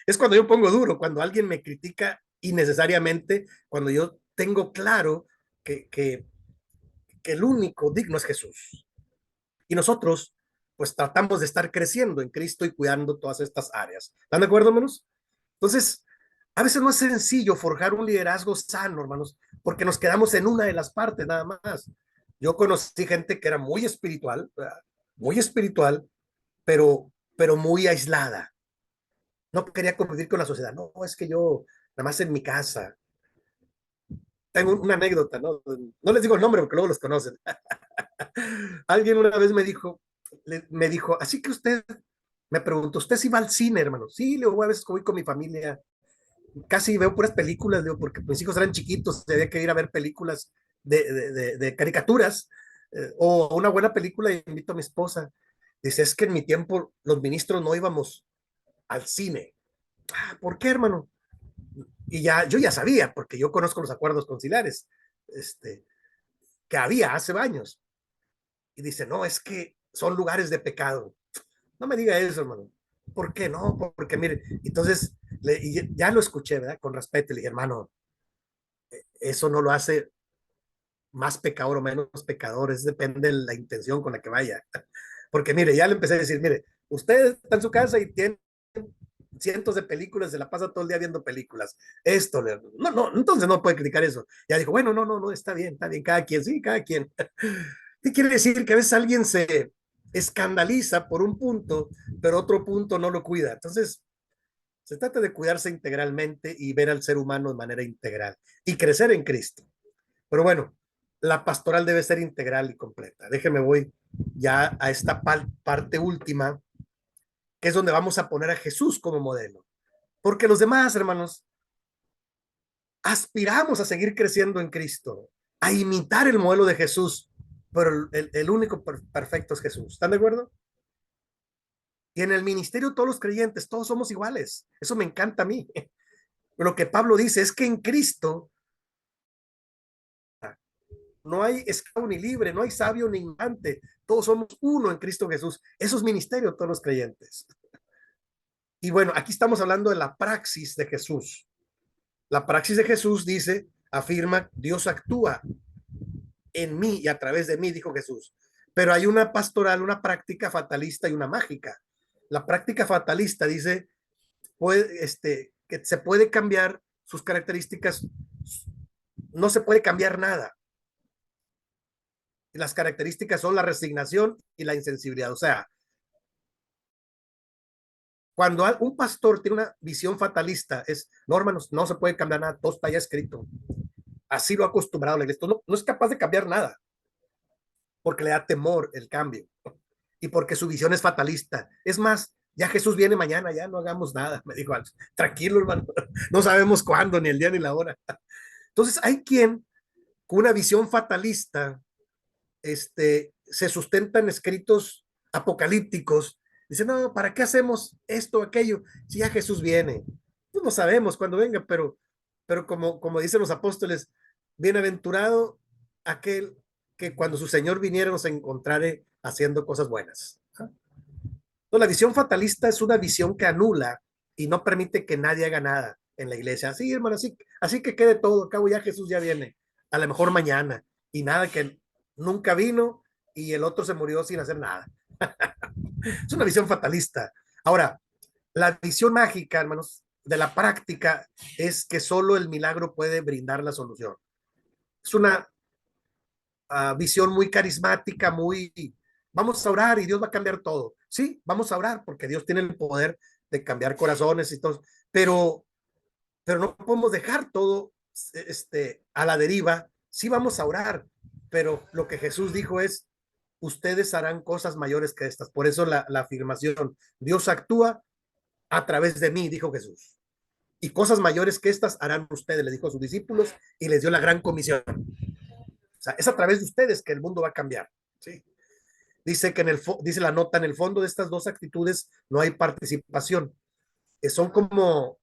es cuando yo pongo duro, cuando alguien me critica innecesariamente, cuando yo tengo claro que el único digno es Jesús. Y nosotros, pues tratamos de estar creciendo en Cristo y cuidando todas estas áreas. ¿Están de acuerdo, hermanos? Entonces, a veces no es sencillo forjar un liderazgo sano, hermanos, porque nos quedamos en una de las partes nada más. Yo conocí gente que era muy espiritual, pero muy aislada. No quería convivir con la sociedad. No, es que yo, nada más en mi casa. Tengo una anécdota, ¿no? No les digo el nombre porque luego los conocen. Alguien una vez me dijo, así que usted, me preguntó, ¿usted sí va al cine, hermano? Sí, le digo, a veces voy con mi familia, casi veo puras películas, digo, porque mis hijos eran chiquitos, había que ir a ver películas de caricaturas, o una buena película y invito a mi esposa. Dice, es que en mi tiempo los ministros no íbamos al cine. Ah, ¿por qué, hermano? Y yo ya sabía, porque yo conozco los acuerdos conciliares, que había hace años. Y dice, no, es que son lugares de pecado. No me diga eso, hermano. ¿Por qué no? Porque mire, entonces ya lo escuché, ¿verdad? Con respeto, le dije, hermano, eso no lo hace más pecador o menos pecador, es depende de la intención con la que vaya. Porque mire, ya le empecé a decir, mire, usted está en su casa y tiene cientos de películas, se la pasa todo el día viendo películas. Esto, no, entonces no puede criticar eso. Ya dijo, bueno, no, está bien, cada quien, sí, cada quien. ¿Qué quiere decir? Que a veces alguien se escandaliza por un punto, pero otro punto no lo cuida. Entonces, se trata de cuidarse integralmente y ver al ser humano de manera integral y crecer en Cristo. Pero bueno, la pastoral debe ser integral y completa. Déjeme voy ya a esta parte última, que es donde vamos a poner a Jesús como modelo. Porque los demás, hermanos, aspiramos a seguir creciendo en Cristo, a imitar el modelo de Jesús, pero el único perfecto es Jesús. ¿Están de acuerdo? Y en el ministerio todos los creyentes, todos somos iguales. Eso me encanta a mí. Lo que Pablo dice es que en Cristo no hay esclavo ni libre, no hay sabio ni ignorante. Todos somos uno en Cristo Jesús. Eso es ministerio todos los creyentes. Y bueno, aquí estamos hablando de la praxis de Jesús. La praxis de Jesús dice, afirma, Dios actúa en mí y a través de mí, dijo Jesús. Pero hay una pastoral, una práctica fatalista y una mágica. La práctica fatalista dice, que se puede cambiar sus características, no se puede cambiar nada. Y las características son la resignación y la insensibilidad. O sea, cuando un pastor tiene una visión fatalista, es, no, hermanos, no se puede cambiar nada, todo está ya escrito. Así lo ha acostumbrado la iglesia. No, no es capaz de cambiar nada, porque le da temor el cambio y porque su visión es fatalista. Es más, ya Jesús viene mañana, ya no hagamos nada, me dijo. Tranquilo, hermano, no sabemos cuándo, ni el día ni la hora. Entonces, hay quien con una visión fatalista se sustentan escritos apocalípticos. Dice, no, ¿para qué hacemos esto o aquello? Si ya Jesús viene. Pues no sabemos cuándo venga, pero como dicen los apóstoles, bienaventurado aquel que cuando su Señor viniera nos encontrare haciendo cosas buenas. No, la visión fatalista es una visión que anula y no permite que nadie haga nada en la iglesia. Así, hermano, así que quede todo. Al cabo ya Jesús ya viene. A lo mejor mañana. Y nada que nunca vino y el otro se murió sin hacer nada. Es una visión fatalista. Ahora, la visión mágica, hermanos, de la práctica es que solo el milagro puede brindar la solución. Es una visión muy carismática, muy, vamos a orar y Dios va a cambiar todo. Sí, vamos a orar porque Dios tiene el poder de cambiar corazones y todo, pero no podemos dejar todo a la deriva. Sí vamos a orar, pero lo que Jesús dijo es, ustedes harán cosas mayores que estas. Por eso la afirmación, Dios actúa a través de mí, dijo Jesús. Y cosas mayores que estas harán ustedes, le dijo a sus discípulos y les dio la gran comisión. O sea, es a través de ustedes que el mundo va a cambiar. ¿Sí? Dice que dice la nota, en el fondo de estas dos actitudes no hay participación. Son como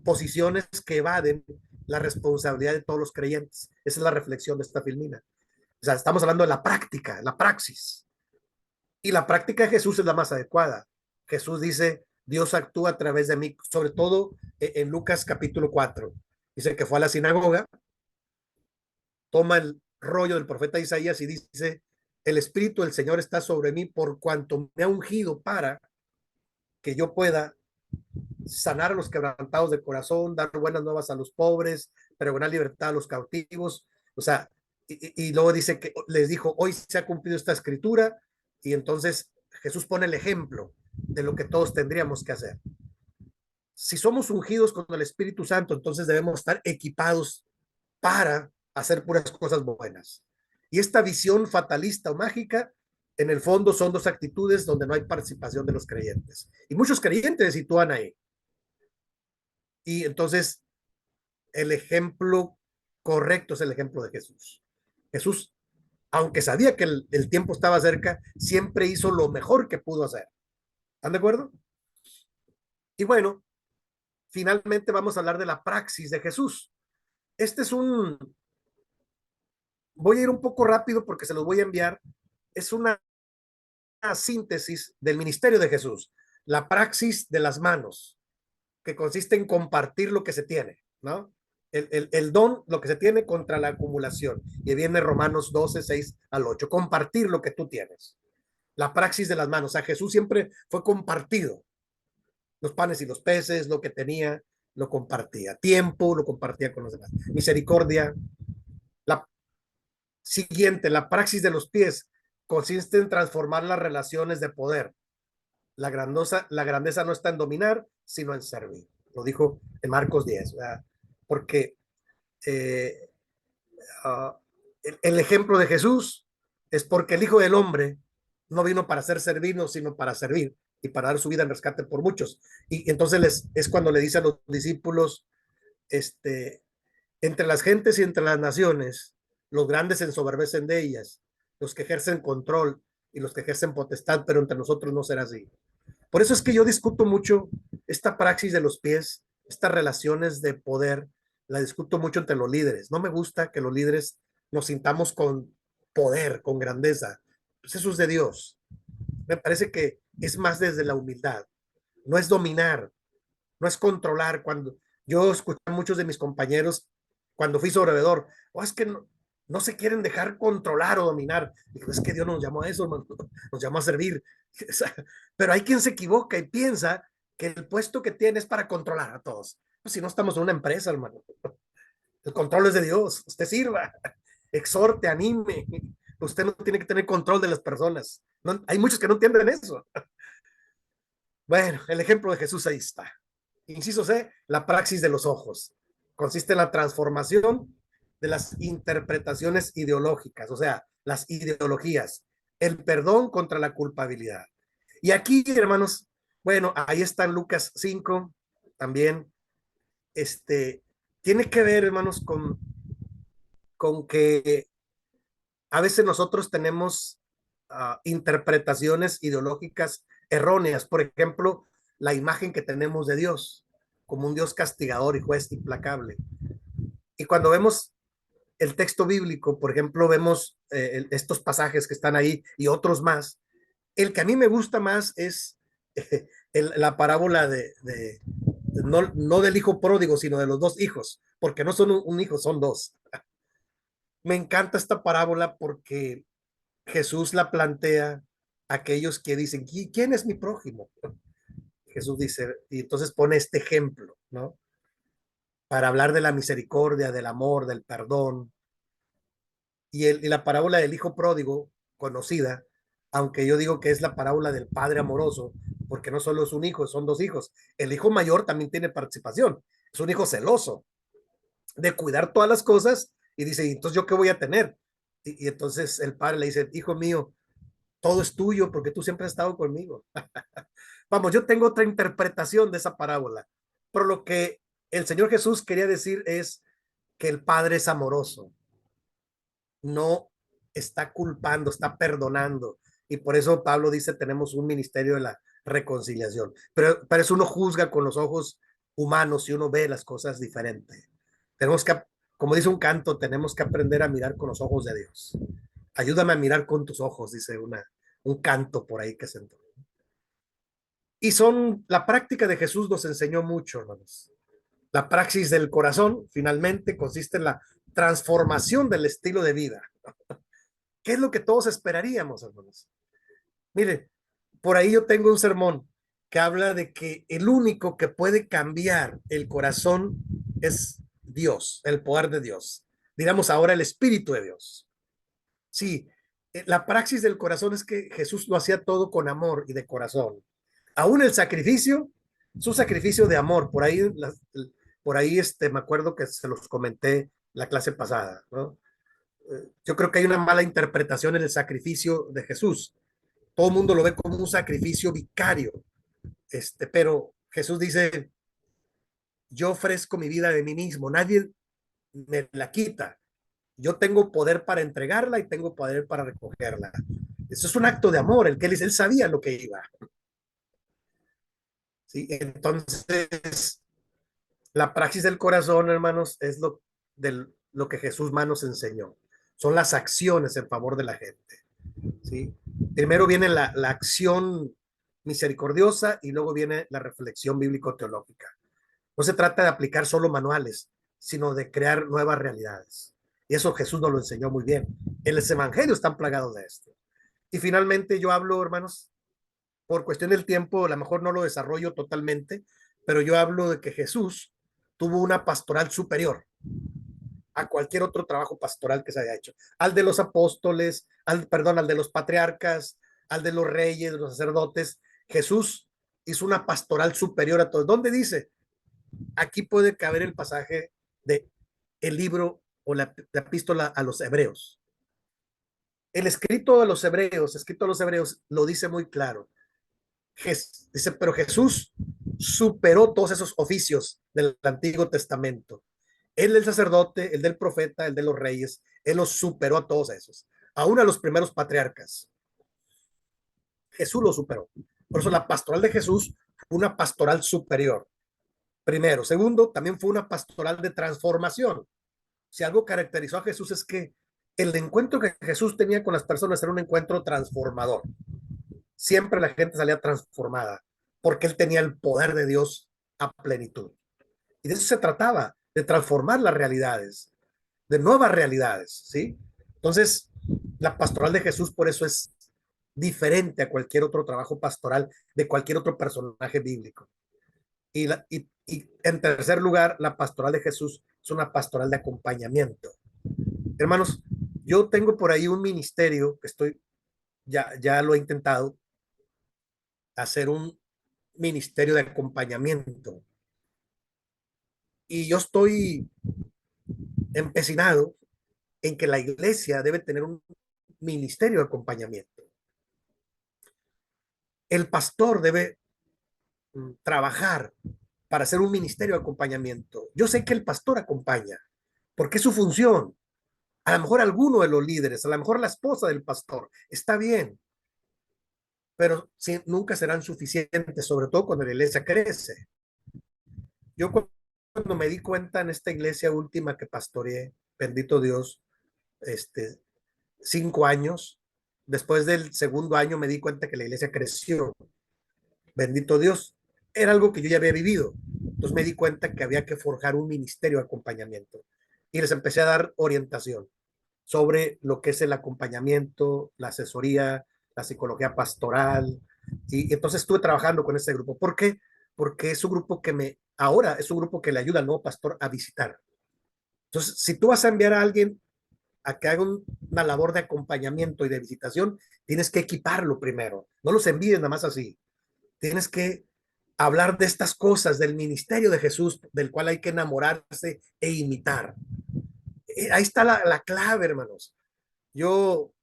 posiciones que evaden la responsabilidad de todos los creyentes. Esa es la reflexión de esta filmina. O sea, estamos hablando de la práctica, la praxis. Y la práctica de Jesús es la más adecuada. Jesús dice, Dios actúa a través de mí, sobre todo en Lucas capítulo 4. Dice que fue a la sinagoga, toma el rollo del profeta Isaías y dice, el Espíritu del Señor está sobre mí por cuanto me ha ungido para que yo pueda sanar a los quebrantados de corazón, dar buenas nuevas a los pobres, pregonar libertad a los cautivos. O sea, y luego dice que les dijo, hoy se ha cumplido esta escritura, y entonces Jesús pone el ejemplo de lo que todos tendríamos que hacer. Si somos ungidos con el Espíritu Santo, entonces debemos estar equipados para hacer puras cosas buenas. Y esta visión fatalista o mágica, en el fondo son dos actitudes donde no hay participación de los creyentes. Y muchos creyentes se sitúan ahí. Y entonces el ejemplo correcto es el ejemplo de Jesús. Jesús, aunque sabía que el tiempo estaba cerca, siempre hizo lo mejor que pudo hacer. ¿Están de acuerdo? Y bueno, finalmente vamos a hablar de la praxis de Jesús. Este es voy a ir un poco rápido porque se los voy a enviar. Es una síntesis del ministerio de Jesús. La praxis de las manos, que consiste en compartir lo que se tiene, ¿no? El don, lo que se tiene contra la acumulación. Y viene Romanos 12, 6 al 8. Compartir lo que tú tienes. La praxis de las manos. O sea, Jesús siempre fue compartido. Los panes y los peces, lo que tenía, lo compartía. Tiempo, lo compartía con los demás. Misericordia. La Siguiente, la praxis de los pies consiste en transformar las relaciones de poder. La grandeza no está en dominar, sino en servir. Lo dijo en Marcos 10, ¿verdad? Porque eh, uh, el ejemplo de Jesús es porque el Hijo del Hombre no vino para ser servido, sino para servir y para dar su vida en rescate por muchos. Y entonces es cuando le dice a los discípulos, entre las gentes y entre las naciones, los grandes se ensoberbecen de ellas, los que ejercen control y los que ejercen potestad, pero entre nosotros no será así. Por eso es que yo discuto mucho esta praxis de los pies, estas relaciones de poder, la discuto mucho entre los líderes. No me gusta que los líderes nos sintamos con poder, con grandeza. Pues eso es de Dios. Me parece que es más desde la humildad. No es dominar, no es controlar. Cuando yo escuché a muchos de mis compañeros cuando fui sobrevedor, oh, es que no se quieren dejar controlar o dominar. Digo, es que Dios nos llamó a eso, nos llamó a servir. Pero hay quien se equivoca y piensa que el puesto que tiene es para controlar a todos. Pues si no estamos en una empresa, hermano. El control es de Dios. Usted sirva, exhorte, anime. Usted no tiene que tener control de las personas. No, hay muchos que no entienden eso. Bueno, el ejemplo de Jesús ahí está. Inciso C, la praxis de los ojos. Consiste en la transformación de las interpretaciones ideológicas, o sea, las ideologías, el perdón contra la culpabilidad. Y aquí, hermanos, bueno, ahí está en Lucas 5 también, tiene que ver, hermanos, con que a veces nosotros tenemos interpretaciones ideológicas erróneas. Por ejemplo, la imagen que tenemos de Dios como un Dios castigador y juez implacable. Y cuando vemos el texto bíblico, por ejemplo, vemos estos pasajes que están ahí y otros más. El que a mí me gusta más es la parábola no del hijo pródigo, sino de los dos hijos, porque no son un hijo, son dos. Me encanta esta parábola porque Jesús la plantea a aquellos que dicen, ¿quién es mi prójimo? Jesús dice, y entonces pone este ejemplo, ¿no? Para hablar de la misericordia, del amor, del perdón. Y la parábola del hijo pródigo, conocida, aunque yo digo que es la parábola del padre amoroso, porque no solo es un hijo, son dos hijos. El hijo mayor también tiene participación. Es un hijo celoso de cuidar todas las cosas y dice, entonces yo qué voy a tener. Y entonces el padre le dice, hijo mío, todo es tuyo porque tú siempre has estado conmigo. Vamos, yo tengo otra interpretación de esa parábola, pero lo que el Señor Jesús quería decir es que el Padre es amoroso, no está culpando, está perdonando. Y por eso Pablo dice, tenemos un ministerio de la reconciliación. Pero eso uno juzga con los ojos humanos y uno ve las cosas diferente. Tenemos que, como dice un canto, tenemos que aprender a mirar con los ojos de Dios. Ayúdame a mirar con tus ojos, dice un canto por ahí que se entró. Y la práctica de Jesús nos enseñó mucho, hermanos. La praxis del corazón, finalmente, consiste en la transformación del estilo de vida. ¿Qué es lo que todos esperaríamos, hermanos? Mire, por ahí yo tengo un sermón que habla de que el único que puede cambiar el corazón es Dios, el poder de Dios. Digamos ahora el Espíritu de Dios. Sí, la praxis del corazón es que Jesús lo hacía todo con amor y de corazón. Aún el sacrificio, su sacrificio de amor, por ahí me acuerdo que se los comenté la clase pasada, ¿no? Yo creo que hay una mala interpretación en el sacrificio de Jesús. Todo el mundo lo ve como un sacrificio vicario, pero Jesús dice, yo ofrezco mi vida de mí mismo, nadie me la quita. Yo tengo poder para entregarla y tengo poder para recogerla. Eso es un acto de amor, el que él sabía lo que iba. ¿Sí? Entonces, la praxis del corazón, hermanos, es lo que Jesús más nos enseñó. Son las acciones en favor de la gente. ¿Sí? Primero viene la acción misericordiosa y luego viene la reflexión bíblico-teológica. No se trata de aplicar solo manuales, sino de crear nuevas realidades. Y eso Jesús nos lo enseñó muy bien. En los evangelios están plagados de esto. Y finalmente yo hablo, hermanos, por cuestión del tiempo, a lo mejor no lo desarrollo totalmente, pero yo hablo de que Jesús tuvo una pastoral superior. a cualquier otro trabajo pastoral que se haya hecho. Al de los apóstoles, al de los patriarcas, al de los reyes, de los sacerdotes. Jesús hizo una pastoral superior a todos. ¿Dónde dice? Aquí puede caber el pasaje de el libro o la epístola a los hebreos. El escrito a los hebreos lo dice muy claro. Dice, pero Jesús superó todos esos oficios del Antiguo Testamento. El del sacerdote, el del profeta, el de los reyes, él los superó a todos esos, aún a los primeros patriarcas. Jesús lo superó. Por eso la pastoral de Jesús fue una pastoral superior. Primero. Segundo, también fue una pastoral de transformación. Si algo caracterizó a Jesús es que el encuentro que Jesús tenía con las personas era un encuentro transformador. Siempre la gente salía transformada porque él tenía el poder de Dios a plenitud. Y de eso se trataba, de transformar las realidades, de nuevas realidades, ¿sí? Entonces, la pastoral de Jesús por eso es diferente a cualquier otro trabajo pastoral de cualquier otro personaje bíblico. Y en tercer lugar, la pastoral de Jesús es una pastoral de acompañamiento. Hermanos, yo tengo por ahí un ministerio que ya lo he intentado, hacer un ministerio de acompañamiento. Y yo estoy empecinado en que la iglesia debe tener un ministerio de acompañamiento. El pastor debe trabajar para hacer un ministerio de acompañamiento. Yo sé que el pastor acompaña, porque es su función. A lo mejor alguno de los líderes, a lo mejor la esposa del pastor, está bien, pero sí, nunca serán suficientes, sobre todo cuando la iglesia crece. Yo cuando me di cuenta en esta iglesia última que pastoreé, bendito Dios, 5 años, después del segundo año me di cuenta que la iglesia creció, bendito Dios, era algo que yo ya había vivido. Entonces me di cuenta que había que forjar un ministerio de acompañamiento y les empecé a dar orientación sobre lo que es el acompañamiento, la asesoría, la psicología pastoral. Y entonces estuve trabajando con ese grupo. ¿Por qué? Porque es un grupo ahora es un grupo que le ayuda al nuevo pastor a visitar. Entonces, si tú vas a enviar a alguien a que haga una labor de acompañamiento y de visitación, tienes que equiparlo primero. No los envíes nada más así. Tienes que hablar de estas cosas, del ministerio de Jesús, del cual hay que enamorarse e imitar. Ahí está la clave, hermanos. Yo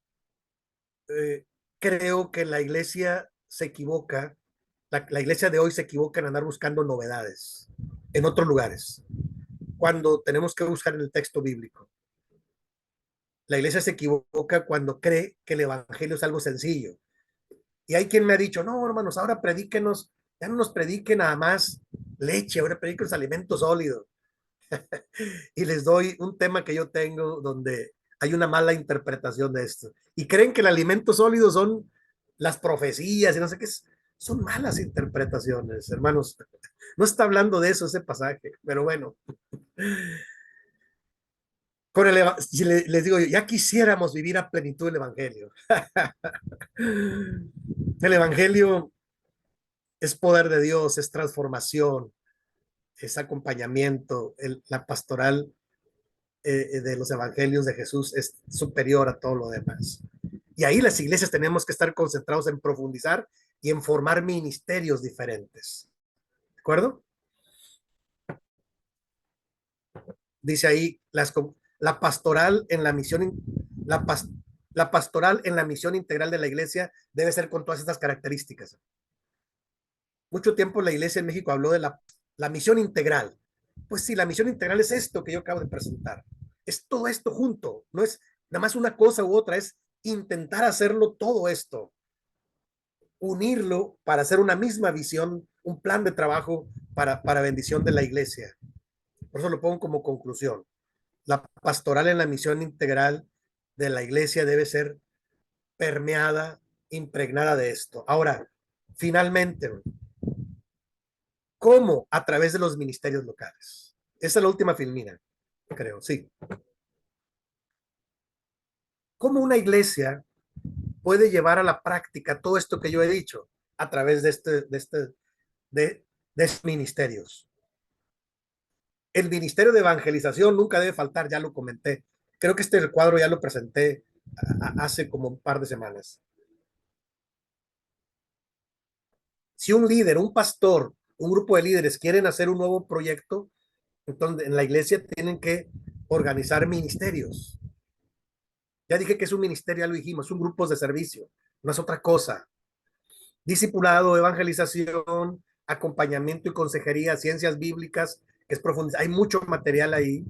creo que la iglesia se equivoca, la iglesia de hoy se equivoca en andar buscando novedades en otros lugares, cuando tenemos que buscar en el texto bíblico. La iglesia se equivoca cuando cree que el evangelio es algo sencillo. Y hay quien me ha dicho, no, hermanos, ahora predíquenos, ya no nos prediquen nada más leche, ahora predíquenos alimentos sólidos. Y les doy un tema que yo tengo donde hay una mala interpretación de esto. Y creen que el alimento sólido son las profecías y no sé qué. Son malas interpretaciones, hermanos. No está hablando de eso ese pasaje, pero bueno. Si les digo, ya quisiéramos vivir a plenitud el evangelio. El evangelio es poder de Dios, es transformación, es acompañamiento. La pastoral de los evangelios de Jesús es superior a todo lo demás. Y ahí las iglesias tenemos que estar concentrados en profundizar y en formar ministerios diferentes. ¿De acuerdo? Dice ahí la pastoral en la misión, la, la pastoral en la misión integral de la iglesia debe ser con todas estas características. Mucho tiempo la iglesia en México habló de la misión integral. Pues sí, la misión integral es esto que yo acabo de presentar. Es todo esto junto. No es nada más una cosa u otra, es intentar hacerlo todo esto. Unirlo para hacer una misma visión, un plan de trabajo para bendición de la iglesia. Por eso lo pongo como conclusión. La pastoral en la misión integral de la iglesia debe ser permeada, impregnada de esto. Ahora, finalmente, ¿cómo? A través de los ministerios locales. Esa es la última filmina, creo, sí. ¿Cómo una iglesia puede llevar a la práctica todo esto que yo he dicho a través de estos ministerios? El ministerio de evangelización nunca debe faltar, ya lo comenté. Creo que este cuadro ya lo presenté hace como un par de semanas. Si un líder, un pastor, un grupo de líderes quieren hacer un nuevo proyecto, entonces en la iglesia tienen que organizar ministerios. Ya dije que es un ministerio, ya lo dijimos, son grupos de servicio, no es otra cosa. Discipulado, evangelización, acompañamiento y consejería, ciencias bíblicas, que es profundizar. Hay mucho material ahí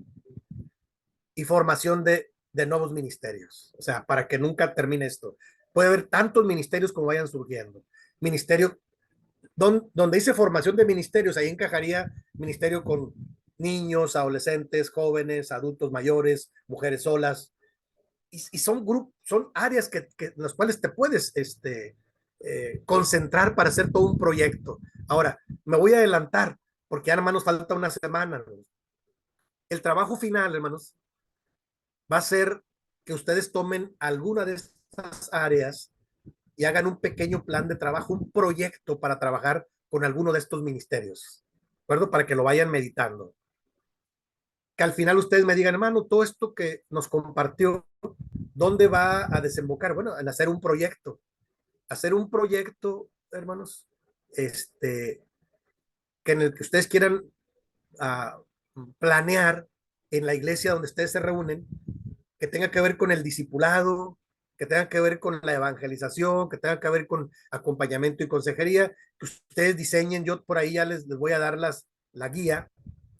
y formación de nuevos ministerios. O sea, para que nunca termine esto. Puede haber tantos ministerios como vayan surgiendo. Ministerio, donde dice formación de ministerios, ahí encajaría ministerio con niños, adolescentes, jóvenes, adultos mayores, mujeres solas. Y son grupos, son áreas en las cuales te puedes concentrar para hacer todo un proyecto. Ahora, me voy a adelantar, porque ya nada más nos falta una semana. El trabajo final, hermanos, va a ser que ustedes tomen alguna de estas áreas y hagan un pequeño plan de trabajo, un proyecto para trabajar con alguno de estos ministerios, ¿de acuerdo? Para que lo vayan meditando. Que al final ustedes me digan, hermano, todo esto que nos compartió, ¿dónde va a desembocar? Bueno, en hacer un proyecto, hermanos, que en el que ustedes quieran planear en la iglesia donde ustedes se reúnen, que tenga que ver con el discipulado, que tenga que ver con la evangelización, que tenga que ver con acompañamiento y consejería, que ustedes diseñen. Yo por ahí ya les voy a dar la guía.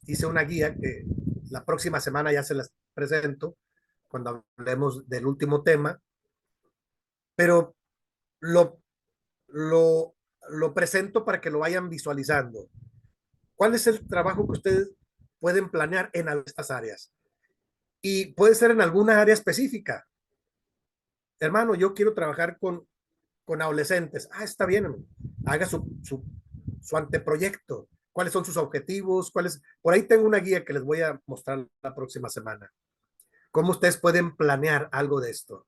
Hice una guía que la próxima semana ya se las presento cuando hablemos del último tema, pero lo, lo, lo presento para que lo vayan visualizando. ¿Cuál es el trabajo que ustedes pueden planear en estas áreas? Y puede ser en alguna área específica. Hermano, yo quiero trabajar con adolescentes. Ah, está bien, hermano. Haga su anteproyecto. ¿Cuáles son sus objetivos? Por ahí tengo una guía que les voy a mostrar la próxima semana. ¿Cómo ustedes pueden planear algo de esto?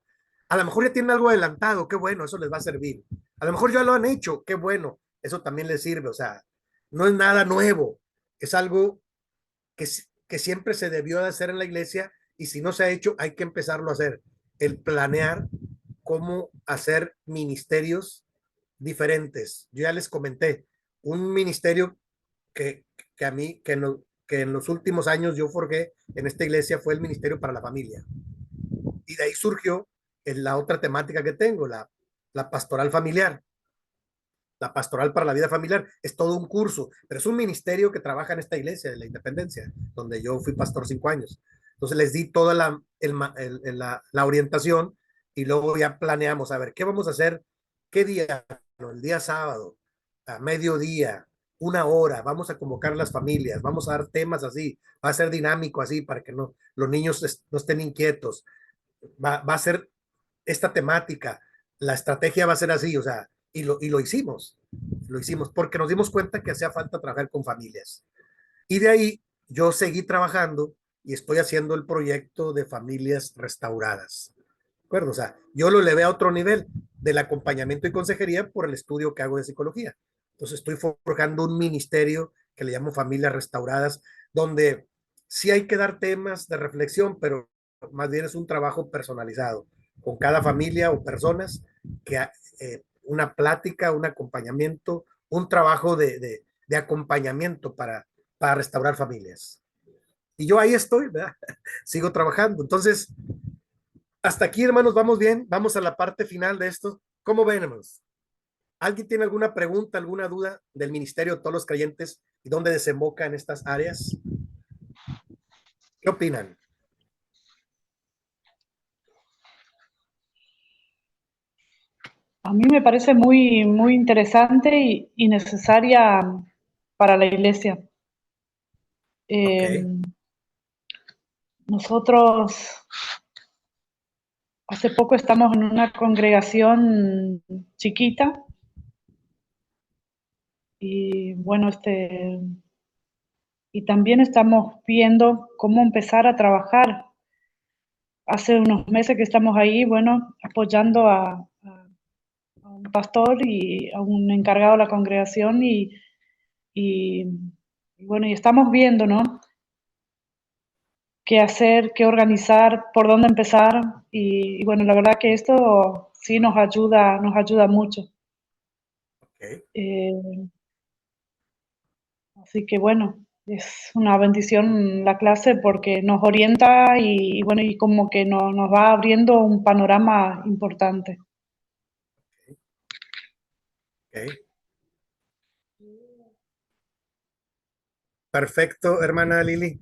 A lo mejor ya tienen algo adelantado, qué bueno, eso les va a servir. A lo mejor ya lo han hecho, qué bueno, eso también les sirve. O sea, no es nada nuevo, es algo que siempre se debió de hacer en la iglesia y si no se ha hecho, hay que empezarlo a hacer. El planear cómo hacer ministerios diferentes. Yo ya les comenté, un ministerio que a mí, que en los últimos años yo forjé en esta iglesia fue el Ministerio para la Familia. Y de ahí surgió la otra temática que tengo, la pastoral familiar. La pastoral para la vida familiar es todo un curso, pero es un ministerio que trabaja en esta iglesia de la Independencia, donde yo fui pastor 5 años. Entonces les di toda la orientación y luego ya planeamos, a ver, ¿qué vamos a hacer? ¿Qué día? No, el día sábado, a mediodía, 1 hora, vamos a convocar a las familias, vamos a dar temas así, va a ser dinámico así para que los niños no estén inquietos, va a ser esta temática, la estrategia va a ser así, o sea, y lo hicimos porque nos dimos cuenta que hacía falta trabajar con familias. Y de ahí yo seguí trabajando y estoy haciendo el proyecto de familias restauradas. ¿De acuerdo? O sea, yo lo elevé a otro nivel del acompañamiento y consejería por el estudio que hago de psicología. Entonces estoy forjando un ministerio que le llamo Familias Restauradas, donde sí hay que dar temas de reflexión, pero más bien es un trabajo personalizado con cada familia o personas que una plática, un acompañamiento, un trabajo de acompañamiento para restaurar familias. Y yo ahí estoy, ¿verdad? Sigo trabajando. Entonces, hasta aquí, hermanos, vamos bien. Vamos a la parte final de esto. ¿Cómo ven, hermanos? ¿Alguien tiene alguna pregunta, alguna duda del ministerio de todos los creyentes y dónde desemboca en estas áreas? ¿Qué opinan? A mí me parece muy, muy interesante y necesaria para la iglesia. Ok, Nosotros hace poco estamos en una congregación chiquita y bueno, y también estamos viendo cómo empezar a trabajar. Hace unos meses que estamos ahí, bueno, apoyando a un pastor y a un encargado de la congregación y bueno, y estamos viendo, ¿no? qué hacer, qué organizar, por dónde empezar. Y bueno, la verdad que esto sí nos ayuda mucho. Ok. Eh, Así que bueno, es una bendición la clase porque nos orienta y bueno, y como que nos va abriendo un panorama importante. Ok. Perfecto, hermana Lili.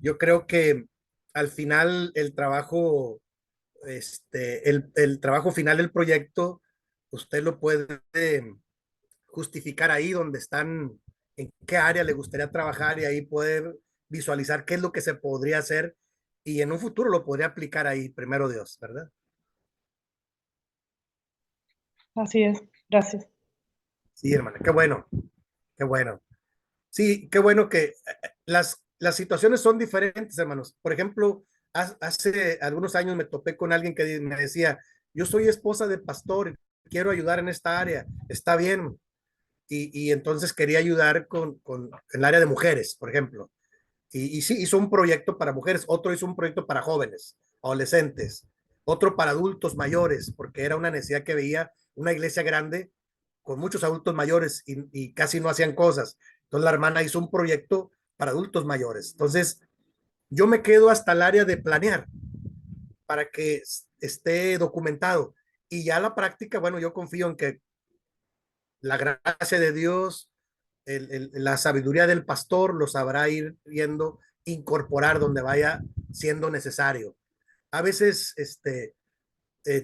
Yo creo que al final el trabajo, el trabajo final del proyecto, usted lo puede justificar ahí donde están, en qué área le gustaría trabajar y ahí poder visualizar qué es lo que se podría hacer y en un futuro lo podría aplicar ahí, primero Dios, ¿verdad? Así es, gracias. Sí, hermana, qué bueno, qué bueno. Sí, qué bueno que las situaciones son diferentes, hermanos. Por ejemplo, hace algunos años me topé con alguien que me decía, yo soy esposa de pastor y quiero ayudar en esta área, está bien. Y entonces quería ayudar con el área de mujeres, por ejemplo. Y sí, hizo un proyecto para mujeres, otro hizo un proyecto para jóvenes, adolescentes, otro para adultos mayores, porque era una necesidad que veía una iglesia grande con muchos adultos mayores y casi no hacían cosas. Entonces la hermana hizo un proyecto para adultos mayores. Entonces yo me quedo hasta el área de planear para que esté documentado. Y ya la práctica, bueno, yo confío en que la gracia de Dios, la sabiduría del pastor lo sabrá ir viendo, incorporar donde vaya siendo necesario. A veces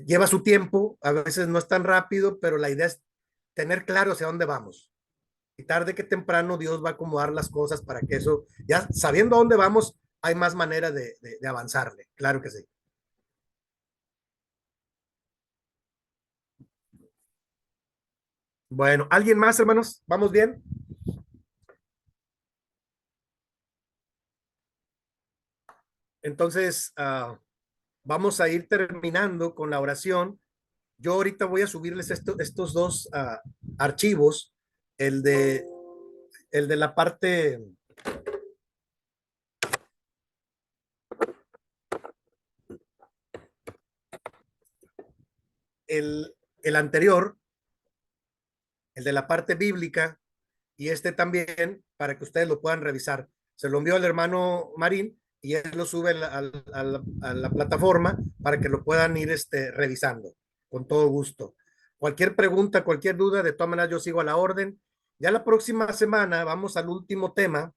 lleva su tiempo, a veces no es tan rápido, pero la idea es tener claro hacia dónde vamos. Y tarde que temprano Dios va a acomodar las cosas para que eso, ya sabiendo a dónde vamos, hay más manera de avanzarle. Claro que sí. Bueno, ¿alguien más, hermanos? ¿Vamos bien? Entonces, vamos a ir terminando con la oración. Yo ahorita voy a subirles estos dos archivos, el de, el de la parte, el anterior, el de la parte bíblica, y este también, para que ustedes lo puedan revisar. Se lo envió al hermano Marín y él lo sube a la plataforma para que lo puedan ir revisando con todo gusto. Cualquier pregunta, cualquier duda, de todas maneras yo sigo a la orden. Ya la próxima semana vamos al último tema,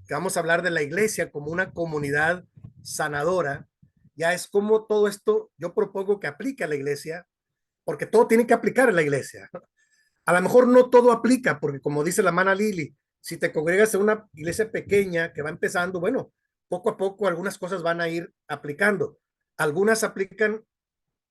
que vamos a hablar de la iglesia como una comunidad sanadora. Ya es como todo esto yo propongo que aplique a la iglesia, porque todo tiene que aplicar a la iglesia. A lo mejor no todo aplica, porque como dice la hermana Lili, si te congregas en una iglesia pequeña que va empezando, bueno, poco a poco algunas cosas van a ir aplicando. Algunas aplican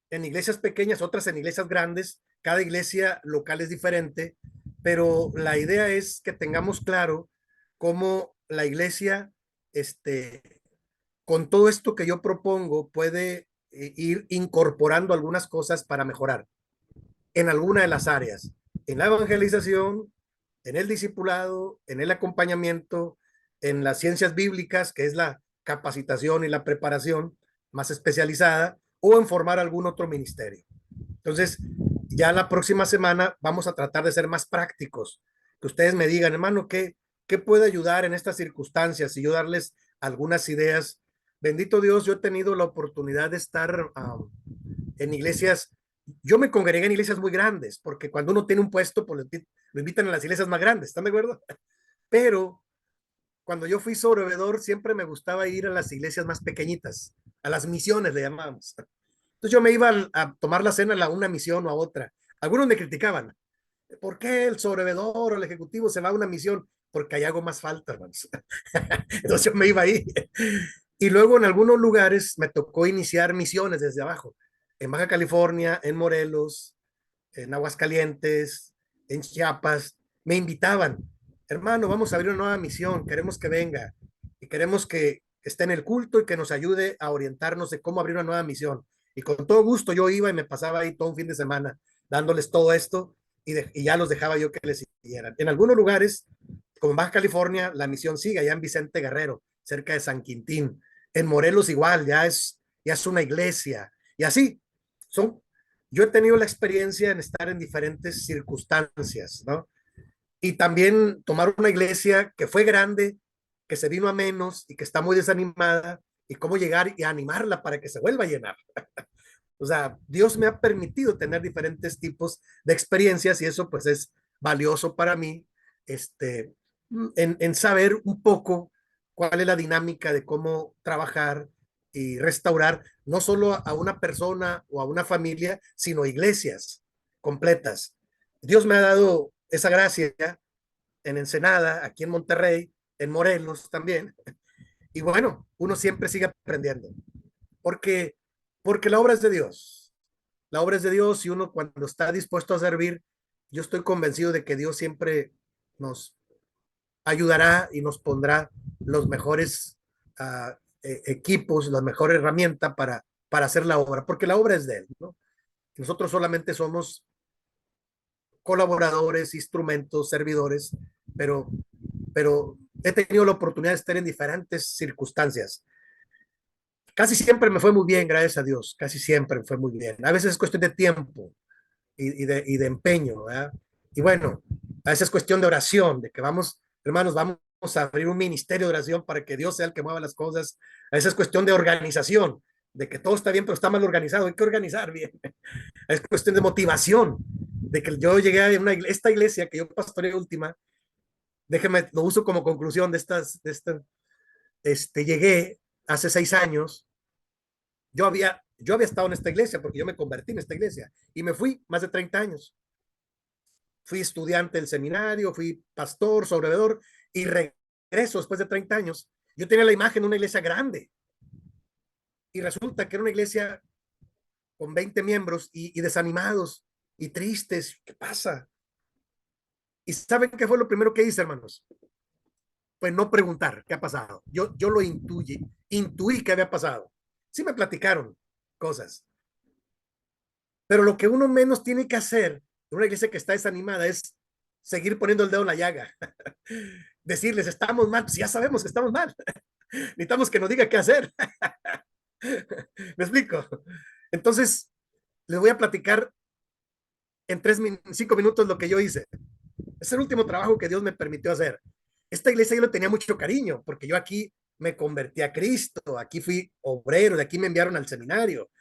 en iglesias pequeñas, otras en iglesias grandes. Cada iglesia local es diferente, pero la idea es que tengamos claro cómo la iglesia, con todo esto que yo propongo, puede ir incorporando algunas cosas para mejorar en alguna de las áreas, en la evangelización, en el discipulado, en el acompañamiento, en las ciencias bíblicas, que es la capacitación y la preparación más especializada, o en formar algún otro ministerio. Entonces, ya la próxima semana vamos a tratar de ser más prácticos, que ustedes me digan, hermano, ¿qué puede ayudar en estas circunstancias? Y yo darles algunas ideas. Bendito Dios, yo he tenido la oportunidad de estar en iglesias. Yo me congregué en iglesias muy grandes, porque cuando uno tiene un puesto, pues lo invitan a las iglesias más grandes, ¿están de acuerdo? Pero cuando yo fui sobrevedor, siempre me gustaba ir a las iglesias más pequeñitas, a las misiones le llamábamos. Entonces yo me iba a tomar la cena a una misión o a otra. Algunos me criticaban. ¿Por qué el sobrevedor o el ejecutivo se va a una misión? Porque ahí hago más falta, hermanos. Entonces yo me iba ahí. Y luego en algunos lugares me tocó iniciar misiones desde abajo. En Baja California, en Morelos, en Aguascalientes, en Chiapas. Me invitaban. Hermano, vamos a abrir una nueva misión. Queremos que venga. Y queremos que esté en el culto y que nos ayude a orientarnos de cómo abrir una nueva misión. Y con todo gusto yo iba y me pasaba ahí todo un fin de semana dándoles todo esto y ya los dejaba yo que les siguieran. En algunos lugares, como en Baja California, la misión sigue allá en Vicente Guerrero, cerca de San Quintín. En Morelos igual, ya es una iglesia. Y así, son, yo he tenido la experiencia en estar en diferentes circunstancias, ¿no? Y también tomar una iglesia que fue grande, que se vino a menos y que está muy desanimada, y cómo llegar y animarla para que se vuelva a llenar. O sea, Dios me ha permitido tener diferentes tipos de experiencias y eso pues es valioso para mí, este, en saber un poco cuál es la dinámica de cómo trabajar y restaurar no solo a una persona o a una familia, sino iglesias completas. Dios me ha dado esa gracia en Ensenada, aquí en Monterrey, en Morelos también. Y bueno, uno siempre sigue aprendiendo, porque, porque la obra es de Dios. La obra es de Dios y uno cuando está dispuesto a servir, yo estoy convencido de que Dios siempre nos ayudará y nos pondrá los mejores equipos, la mejor herramienta para hacer la obra, porque la obra es de Él, ¿no? Nosotros solamente somos colaboradores, instrumentos, servidores, pero, pero he tenido la oportunidad de estar en diferentes circunstancias. Casi siempre me fue muy bien, gracias a Dios, casi siempre me fue muy bien. A veces es cuestión de tiempo y de empeño, ¿verdad? Y bueno, a veces es cuestión de oración, de que vamos, hermanos, vamos a abrir un ministerio de oración para que Dios sea el que mueva las cosas. A veces es cuestión de organización, de que todo está bien, pero está mal organizado, hay que organizar bien. Es cuestión de motivación, de que yo llegué a esta iglesia que yo pastoré última, déjeme, lo uso como conclusión llegué hace 6 años, yo había estado en esta iglesia porque yo me convertí en esta iglesia y me fui más de 30 años. Fui estudiante del seminario, fui pastor, sobrevedor y regreso después de 30 años. Yo tenía la imagen de una iglesia grande y resulta que era una iglesia con 20 miembros y desanimados y tristes. ¿Qué pasa? ¿Y saben qué fue lo primero que hice, hermanos? Pues no preguntar qué ha pasado. Yo lo intuí que había pasado. Sí me platicaron cosas, pero lo que uno menos tiene que hacer en una iglesia que está desanimada es seguir poniendo el dedo en la llaga. Decirles, estamos mal, pues ya sabemos que estamos mal. Necesitamos que nos diga qué hacer. ¿Me explico? Entonces, les voy a platicar en 5 minutos lo que yo hice. Es el último trabajo que Dios me permitió hacer. Esta iglesia yo le tenía mucho cariño, porque yo aquí me convertí a Cristo, aquí fui obrero, de aquí me enviaron al seminario.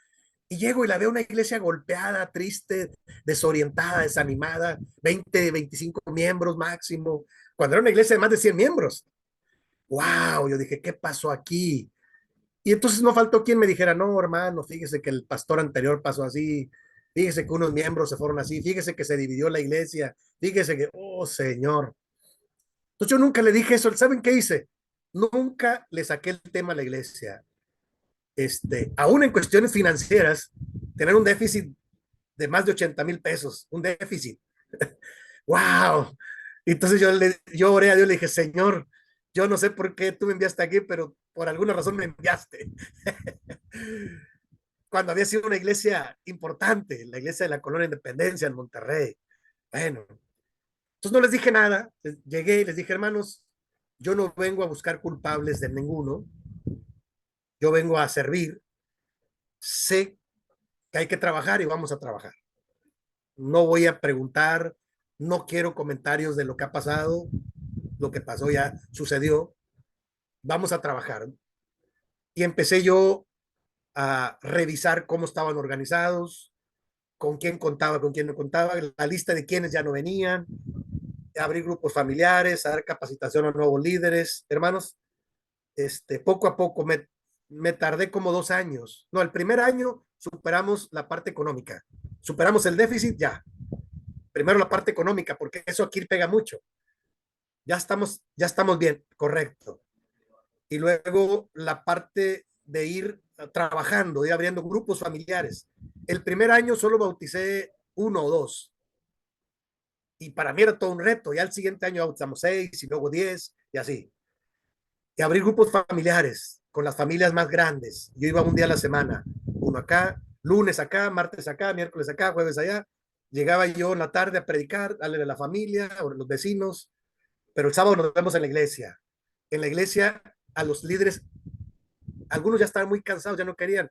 Y llego y la veo una iglesia golpeada, triste, desorientada, desanimada, 20, 25 miembros máximo, cuando era una iglesia de más de 100 miembros. ¡Wow! Yo dije, ¿qué pasó aquí? Y entonces no faltó quien me dijera, no, hermano, fíjese que el pastor anterior pasó así, fíjese que unos miembros se fueron así, fíjese que se dividió la iglesia, fíjese que, oh, Señor. Entonces yo nunca le dije eso. ¿Saben qué hice? Nunca le saqué el tema a la iglesia. Aún en cuestiones financieras, tener un déficit de más de 80,000 pesos, un déficit. ¡Wow! Entonces yo oré a Dios, le dije, Señor, yo no sé por qué tú me enviaste aquí, pero por alguna razón me enviaste. Cuando había sido una iglesia importante, la iglesia de la Colonia Independencia en Monterrey. Bueno, entonces no les dije nada, llegué y les dije, hermanos, yo no vengo a buscar culpables de ninguno, yo vengo a servir, sé que hay que trabajar y vamos a trabajar. No voy a preguntar, no quiero comentarios de lo que ha pasado, lo que pasó ya sucedió, vamos a trabajar. Y empecé yo a revisar cómo estaban organizados, con quién contaba, con quién no contaba, la lista de quienes ya no venían, abrir grupos familiares, a dar capacitación a nuevos líderes. Hermanos, poco a poco me tardé como 2 años. No, el primer año superamos la parte económica, superamos el déficit ya. Primero la parte económica, porque eso aquí pega mucho. Ya estamos bien, correcto. Y luego la parte de ir trabajando, ir abriendo grupos familiares. El primer año solo bauticé 1 o 2. Y para mí era todo un reto. Ya el siguiente año bautizamos 6 y luego 10 y así. Y abrir grupos familiares con las familias más grandes. Yo iba un día a la semana, uno acá, lunes acá, martes acá, miércoles acá, jueves allá. Llegaba yo en la tarde a predicar, darle a la familia o a los vecinos, pero el sábado nos vemos en la iglesia. En la iglesia a los líderes algunos ya estaban muy cansados, ya no querían.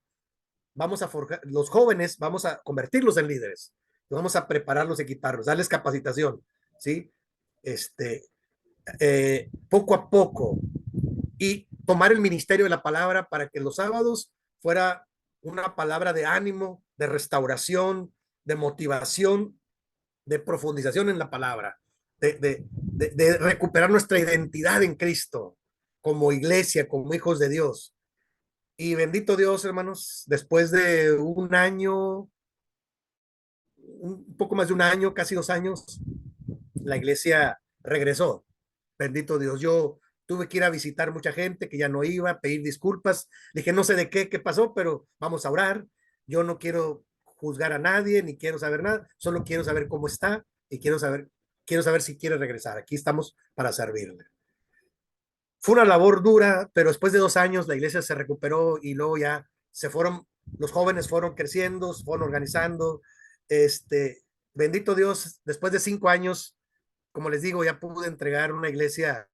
Vamos a forjar, los jóvenes, vamos a convertirlos en líderes, vamos a prepararlos, equiparlos, darles capacitación, ¿sí? Poco a poco, y tomar el ministerio de la palabra para que los sábados fuera una palabra de ánimo, de restauración, de motivación, de profundización en la palabra, de recuperar nuestra identidad en Cristo como iglesia, como hijos de Dios. Y bendito Dios, hermanos, después de un año, un poco más de un año, casi 2 años, la iglesia regresó. Bendito Dios. Yo tuve que ir a visitar mucha gente que ya no iba, pedir disculpas. Dije, no sé de qué pasó, pero vamos a orar. Yo no quiero juzgar a nadie, ni quiero saber nada, solo quiero saber cómo está y quiero saber si quiere regresar. Aquí estamos para servirle. Fue una labor dura, pero después de 2 años la iglesia se recuperó y luego ya se fueron, los jóvenes fueron creciendo, se fueron organizando. Bendito Dios, después de 5 años, como les digo, ya pude entregar una iglesia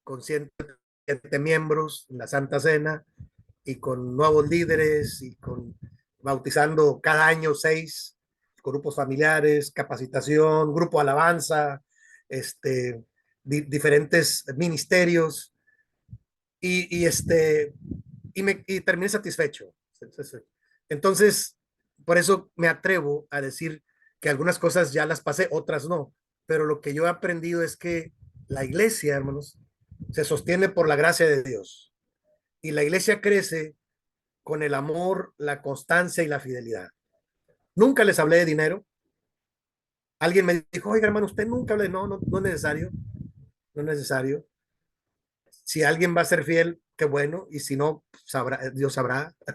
con 107 miembros en la Santa Cena y con nuevos líderes y con bautizando cada año 6 grupos familiares, capacitación, grupo alabanza, diferentes ministerios y, y terminé satisfecho. Entonces, por eso me atrevo a decir que algunas cosas ya las pasé, otras no, pero lo que yo he aprendido es que la iglesia, hermanos, se sostiene por la gracia de Dios y la iglesia crece con el amor, la constancia y la fidelidad. Nunca les hablé de dinero. Alguien me dijo, oiga, hermano, usted nunca habla de no es necesario, no es necesario. Si alguien va a ser fiel, qué bueno, y si no, sabrá, Dios sabrá. O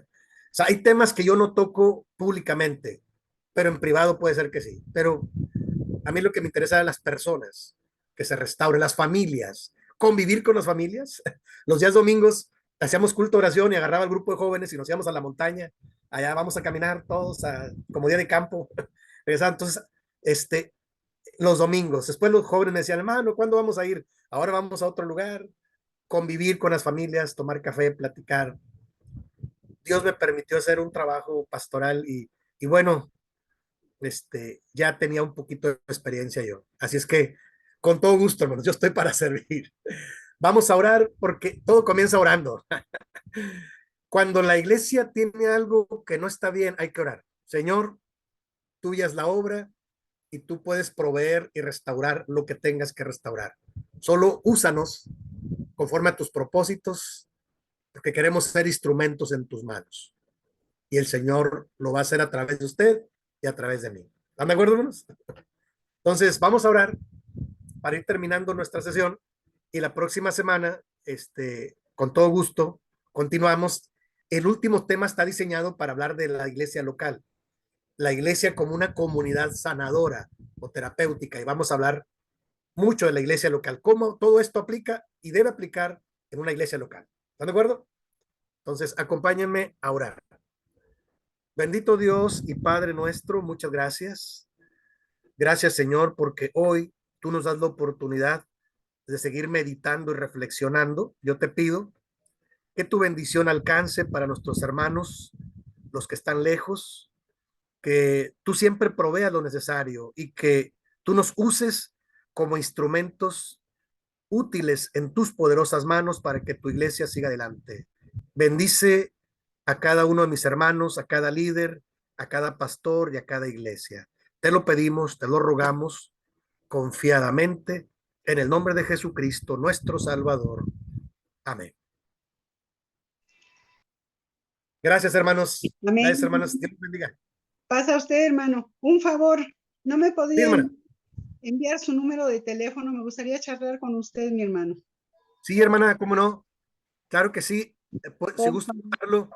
sea, hay temas que yo no toco públicamente, pero en privado puede ser que sí. Pero a mí lo que me interesa es las personas, que se restauren, las familias, convivir con las familias. Los días domingos hacíamos culto oración y agarraba el grupo de jóvenes y nos íbamos a la montaña. Allá vamos a caminar todos como día de campo. Entonces, los domingos. Después los jóvenes me decían, hermano, ¿cuándo vamos a ir? Ahora vamos a otro lugar, convivir con las familias, tomar café, platicar. Dios me permitió hacer un trabajo pastoral y bueno, ya tenía un poquito de experiencia yo. Así es que, con todo gusto, hermanos, yo estoy para servir. Vamos a orar porque todo comienza orando. Cuando la iglesia tiene algo que no está bien, hay que orar. Señor, tuya es la obra y tú puedes proveer y restaurar lo que tengas que restaurar. Solo úsanos conforme a tus propósitos, porque queremos ser instrumentos en tus manos. Y el Señor lo va a hacer a través de usted y a través de mí. ¿Están de acuerdo, hermanos? Entonces, vamos a orar para ir terminando nuestra sesión y la próxima semana, con todo gusto, continuamos. El último tema está diseñado para hablar de la iglesia local, la iglesia como una comunidad sanadora o terapéutica, y vamos a hablar mucho de la iglesia local, cómo todo esto aplica y debe aplicar en una iglesia local. ¿Están de acuerdo? Entonces, acompáñenme a orar. Bendito Dios y Padre nuestro, muchas gracias. Gracias, Señor, porque hoy tú nos das la oportunidad de seguir meditando y reflexionando. Yo te pido que tu bendición alcance para nuestros hermanos, los que están lejos, que tú siempre proveas lo necesario y que tú nos uses como instrumentos útiles en tus poderosas manos para que tu iglesia siga adelante. Bendice a cada uno de mis hermanos, a cada líder, a cada pastor y a cada iglesia. Te lo pedimos, te lo rogamos confiadamente en el nombre de Jesucristo, nuestro Salvador. Amén. Gracias, hermanos. Amén. Gracias, hermanos. Dios bendiga. Pasa usted, hermano. Un favor, ¿no me podría Sí, enviar su número de teléfono? Me gustaría charlar con usted, mi hermano. sí, hermana, ¿cómo no? Claro que sí. Si gusta darlo,